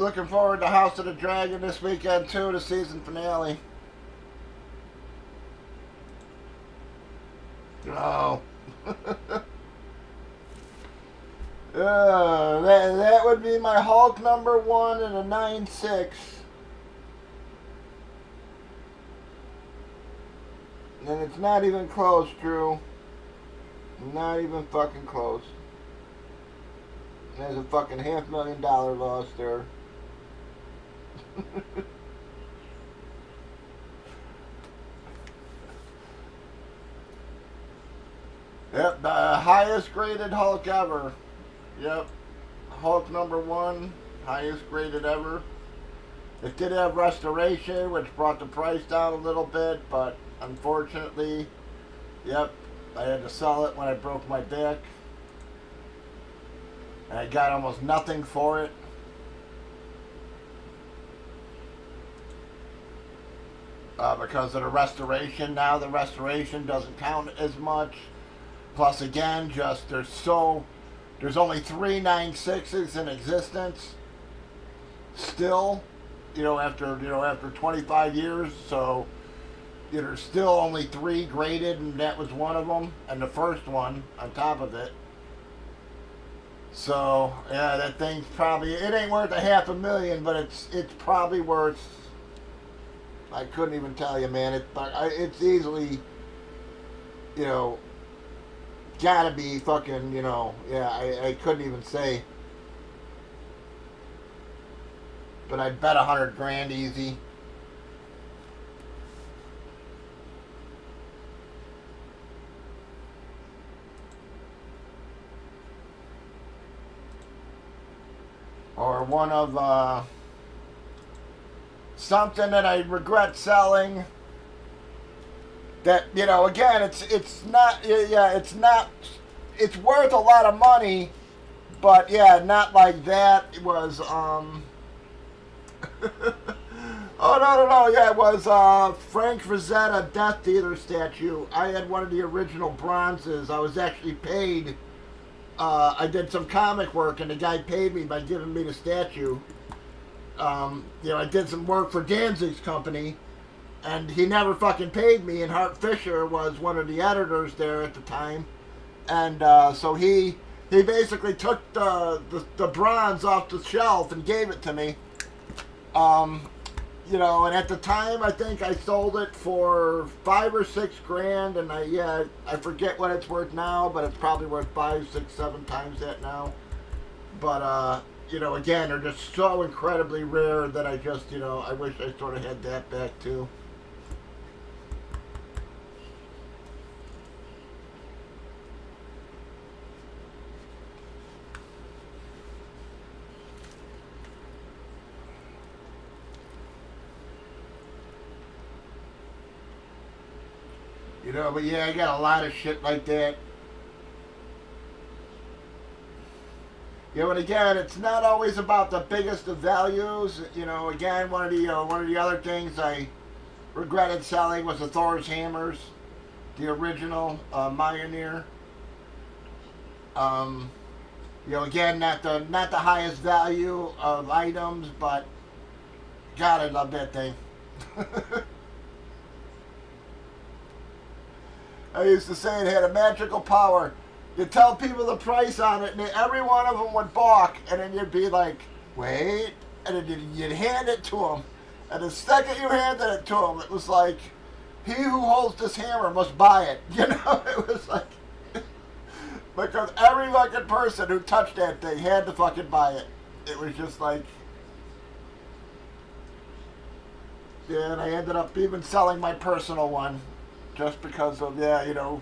looking forward to House of the Dragon this weekend too, the season finale. Oh. That would be my Hulk #1 and a 9.6. And it's not even close, Drew. Not even fucking close. There's a fucking $500,000 loss there. Yep, the highest graded Hulk ever. Yep, Hulk #1, highest graded ever. It did have restoration, which brought the price down a little bit, but unfortunately, yep, I had to sell it when I broke my back. And I got almost nothing for it. Because of the restoration. Now the restoration doesn't count as much. Plus, again, just there's only 3 9.6s in existence. Still, after 25 years, so there's still only 3 graded, and that was one of them, and the first one on top of it. So yeah, that thing's probably, it ain't worth $500,000, but it's probably worth, I couldn't even tell you, man. It's easily, gotta be fucking, I couldn't even say. But I'd bet $100,000 easy. Or one of something that I regret selling. That, again, it's not, it's worth a lot of money, but yeah, not like that. It was oh, no, yeah, it was Frank Frazetta Death Dealer statue. I had one of the original bronzes. I was actually paid. I did some comic work, and the guy paid me by giving me the statue. I did some work for Danzig's company, and he never fucking paid me, and Hart Fisher was one of the editors there at the time. And so he basically took the bronze off the shelf and gave it to me. And at the time, I think I sold it for $5 or $6 grand, and I forget what it's worth now, but it's probably worth 5, 6, 7 times that now. But again, they're just so incredibly rare that I just, I wish I sort of had that back too. But yeah, I got a lot of shit like that. And again, it's not always about the biggest of values. Again, one of the other things I regretted selling was the Thor's hammers, the original Mjolnir. Again, not the highest value of items, but God, I love that thing. I used to say it had a magical power. You tell people the price on it, and every one of them would balk, and then you'd be like, wait, and then you'd hand it to them. And the second you handed it to them, it was like, he who holds this hammer must buy it. It was like, because every fucking person who touched that thing had to fucking buy it. It was just like, yeah, and I ended up even selling my personal one. Just because of, you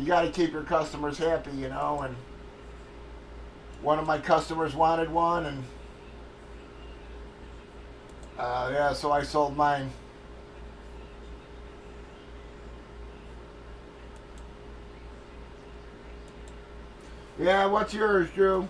got to keep your customers happy, and one of my customers wanted one, and so I sold mine. Yeah, what's yours, Drew?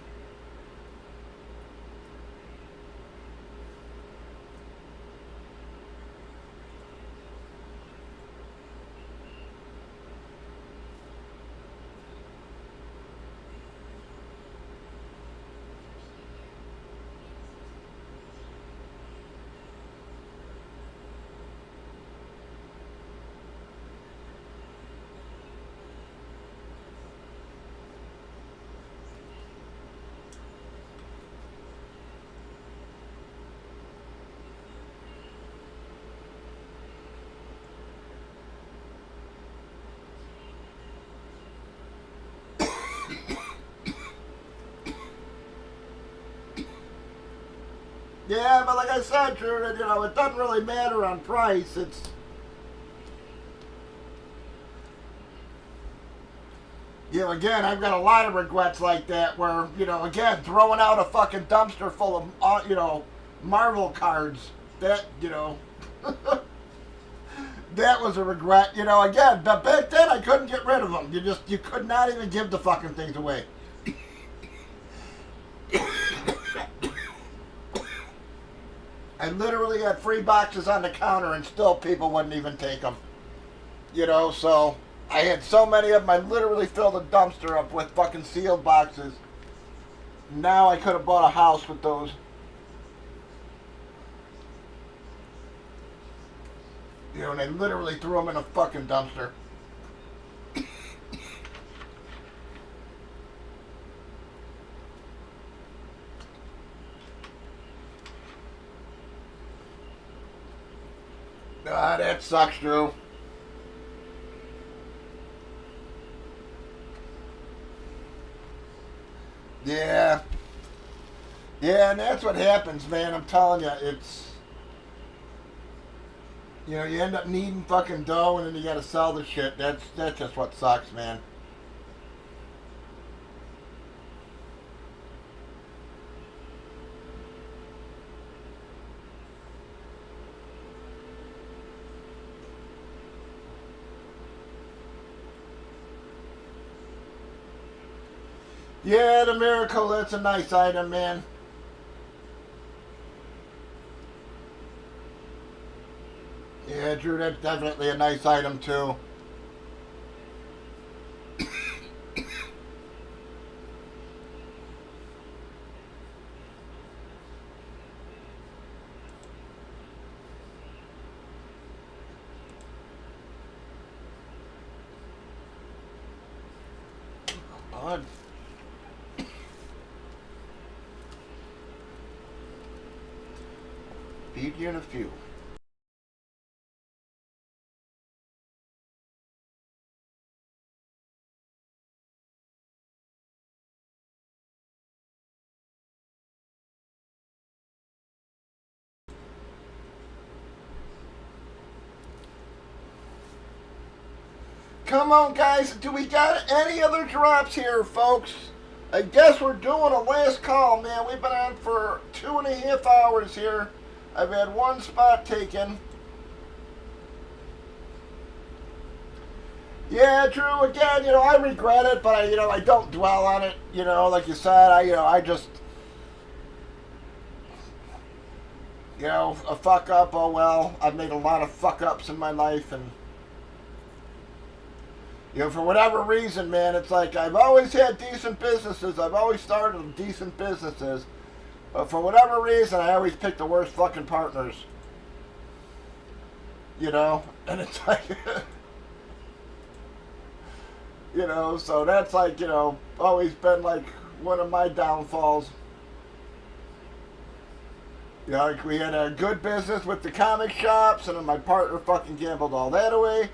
Yeah, but like I said, Drew, you know, it doesn't really matter on price. It's, you know, again, I've got a lot of regrets like that where, you know, again, throwing out a fucking dumpster full of, you know, Marvel cards. That, you know, that was a regret. You know, again, but back then I couldn't get rid of them. You could not even give the fucking things away. I literally had free boxes on the counter and still people wouldn't even take them. You know, so I had so many of them, I literally filled a dumpster up with fucking sealed boxes. Now I could have bought a house with those. You know, and I literally threw them in a fucking dumpster. Ah, that sucks, Drew. Yeah. Yeah, and that's what happens, man. I'm telling you, it's... You know, you end up needing fucking dough and then you gotta sell the shit. That's just what sucks, man. Yeah, the miracle, that's a nice item, man. Yeah, Drew, that's definitely a nice item, too. Bud. Feed you in a few. Come on, guys. Do we got any other drops here, folks? I guess we're doing a last call, man. We've been on for 2.5 hours here. I've had one spot taken. Yeah, Drew, again, you know, I regret it, but, you know, I don't dwell on it. You know, like you said, I just, you know, a fuck up, oh well. I've made a lot of fuck ups in my life, and, you know, for whatever reason, man, it's like I've always had decent businesses. I've always started decent businesses. But for whatever reason, I always pick the worst fucking partners. You know? And it's like, you know, so that's like, you know, always been like one of my downfalls. You know, like we had a good business with the comic shops, and then my partner fucking gambled all that away.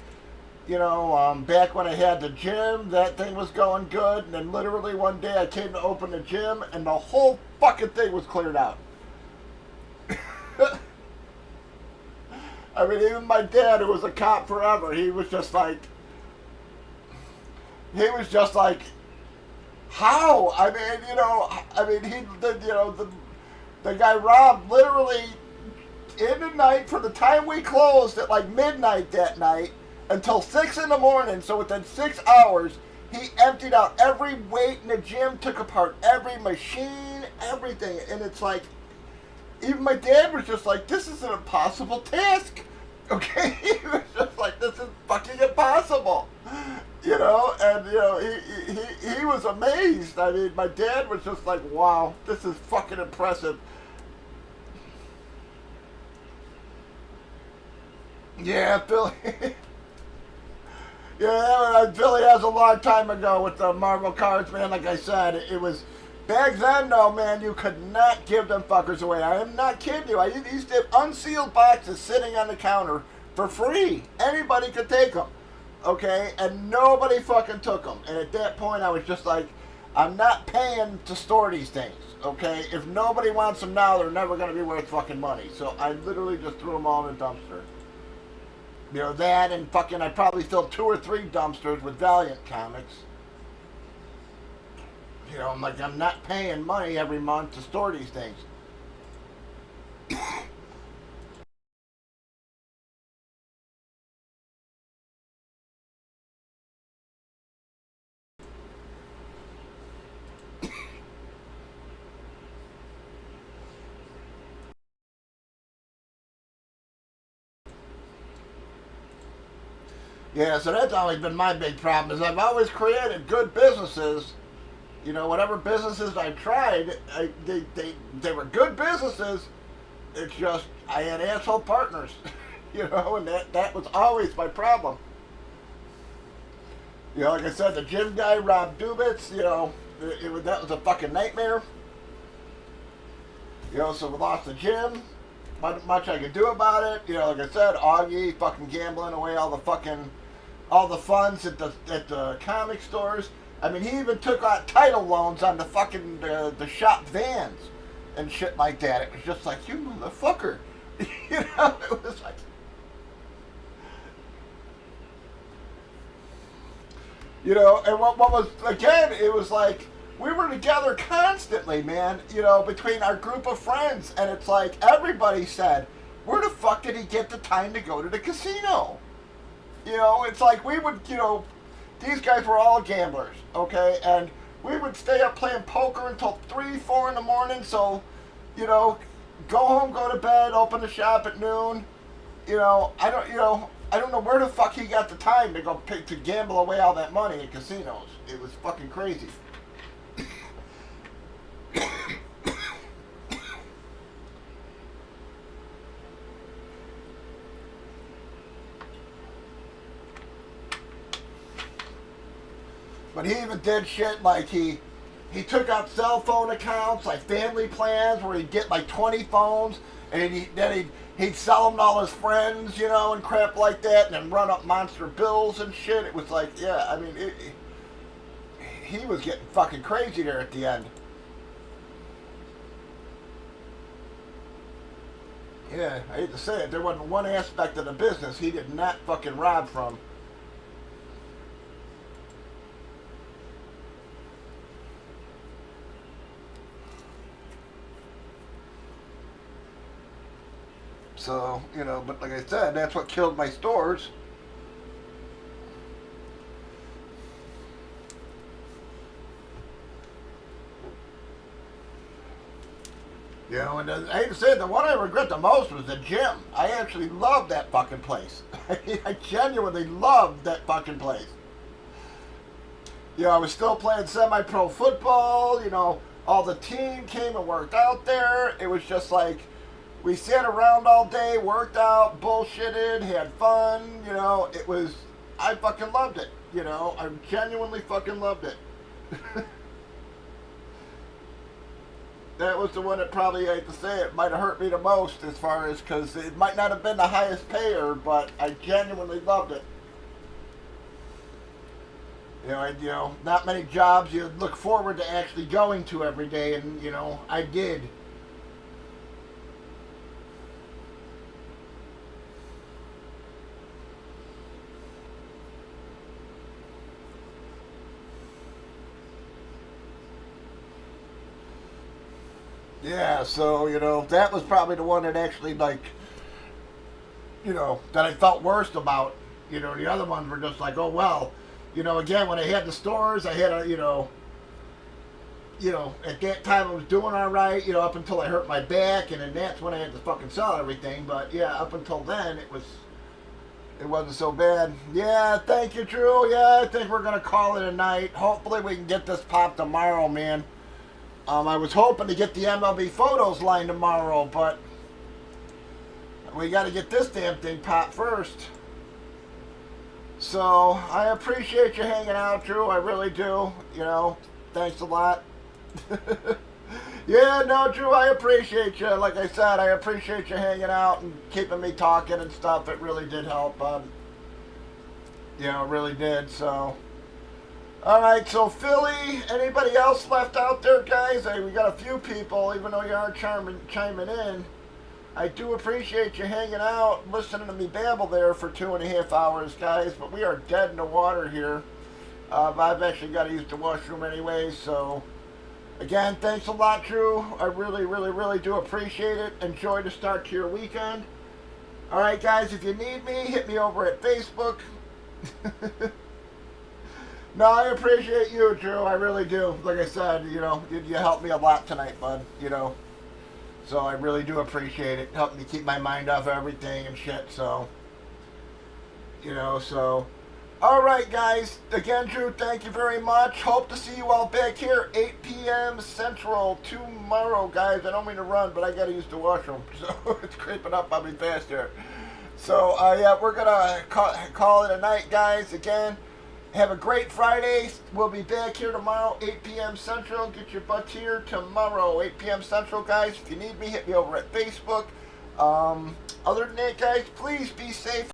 You know, back when I had the gym, that thing was going good, and then literally one day I came to open the gym, and the whole fucking thing was cleared out. I mean, even my dad, who was a cop forever, he was just like, how? I mean, you know, the guy robbed literally in the night from the time we closed at like midnight that night until 6 in the morning. So within 6 hours, he emptied out every weight in the gym, took apart every machine, everything. And it's like, even my dad was just like, this is an impossible task. Okay? He was just like, this is fucking impossible. You know, and, you know, he was amazed. I mean, my dad was just like, wow, this is fucking impressive. Yeah, Billy. Yeah, Billy has a long time ago with the Marvel cards, man. Like I said, it was back then, though, man. You could not give them fuckers away. I am not kidding you. I used to have unsealed boxes sitting on the counter for free. Anybody could take them, okay? And nobody fucking took them. And at that point, I was just like, I'm not paying to store these things. Okay, if nobody wants them now, they're never going to be worth fucking money. So I literally just threw them all in a dumpster. You know, that and fucking, I probably filled 2 or 3 dumpsters with Valiant comics. You know, I'm like, I'm not paying money every month to store these things. Yeah, so that's always been my big problem is I've always created good businesses. You know, whatever businesses I tried, they were good businesses. It's just I had asshole partners, you know, and that was always my problem. You know, like I said, the gym guy Rob Dubitz, you know, that was a fucking nightmare. You know, so we lost the gym. Much I could do about it. You know, like I said, Augie fucking gambling away all the funds at the comic stores. I mean, he even took out title loans on the fucking the shop vans and shit like that. It was just like, you motherfucker. You know, it was like, you know, and what was, again, it was like, we were together constantly, man, you know, between our group of friends. And it's like, everybody said, where the fuck did he get the time to go to the casino? You know, it's like we would, you know, these guys were all gamblers, okay? And we would stay up playing poker until 3, 4 in the morning. So, you know, go home, go to bed, open the shop at noon. I don't know where the fuck he got the time to go to gamble away all that money in casinos. It was fucking crazy. But he even did shit like he took out cell phone accounts, like family plans, where he'd get like 20 phones, and he'd sell them to all his friends, you know, and crap like that, and then run up monster bills and shit. It was like, yeah, I mean, he was getting fucking crazy there at the end. Yeah, I hate to say it, there wasn't one aspect of the business he did not fucking rob from. So, you know, but like I said, that's what killed my stores. You know, and I hate to say it, the one I regret the most was the gym. I actually loved that fucking place. I genuinely loved that fucking place. You know, I was still playing semi-pro football. You know, all the team came and worked out there. It was just like, we sat around all day, worked out, bullshitted, had fun. You know, I fucking loved it. You know, I genuinely fucking loved it. That was the one that probably, I hate to say it, might have hurt me the most as far as, because it might not have been the highest payer, but I genuinely loved it. You know, not many jobs you look forward to actually going to every day, and, you know, I did. Yeah, so, you know, that was probably the one that actually, like, you know, that I felt worst about. You know, the other ones were just like, oh, well, you know, again, when I had the stores, I had at that time I was doing all right, you know, up until I hurt my back, and then that's when I had to fucking sell everything. But, yeah, up until then, it wasn't so bad. Yeah, thank you, Drew. Yeah, I think we're going to call it a night. Hopefully we can get this popped tomorrow, man. I was hoping to get the MLB photos line tomorrow, but we got to get this damn thing popped first. So, I appreciate you hanging out, Drew. I really do. You know, thanks a lot. Yeah, no, Drew, I appreciate you. Like I said, I appreciate you hanging out and keeping me talking and stuff. It really did help. You know, it really did. So, All right, so Philly, anybody else left out there, guys? We got a few people, even though you are chiming in. I do appreciate you hanging out, listening to me babble there for 2.5 hours, guys. But we are dead in the water here. I've actually got to use the washroom anyway, so again, thanks a lot, Drew. I really, really, really do appreciate it. Enjoy the start to your weekend. All right, guys, if you need me, hit me over at Facebook. No, I appreciate you, Drew. I really do. Like I said, you know, you helped me a lot tonight, bud. You know, so I really do appreciate it. Helped me keep my mind off everything and shit. So, you know, so. All right, guys. Again, Drew, thank you very much. Hope to see you all back here 8 p.m. Central tomorrow, guys. I don't mean to run, but I got to use the washroom, so it's creeping up on me fast here. So, yeah, we're gonna call it a night, guys. Again. Have a great Friday. We'll be back here tomorrow, 8 p.m. Central. Get your butts here tomorrow, 8 p.m. Central, guys. If you need me, hit me over at Facebook. Other than that, guys, please be safe.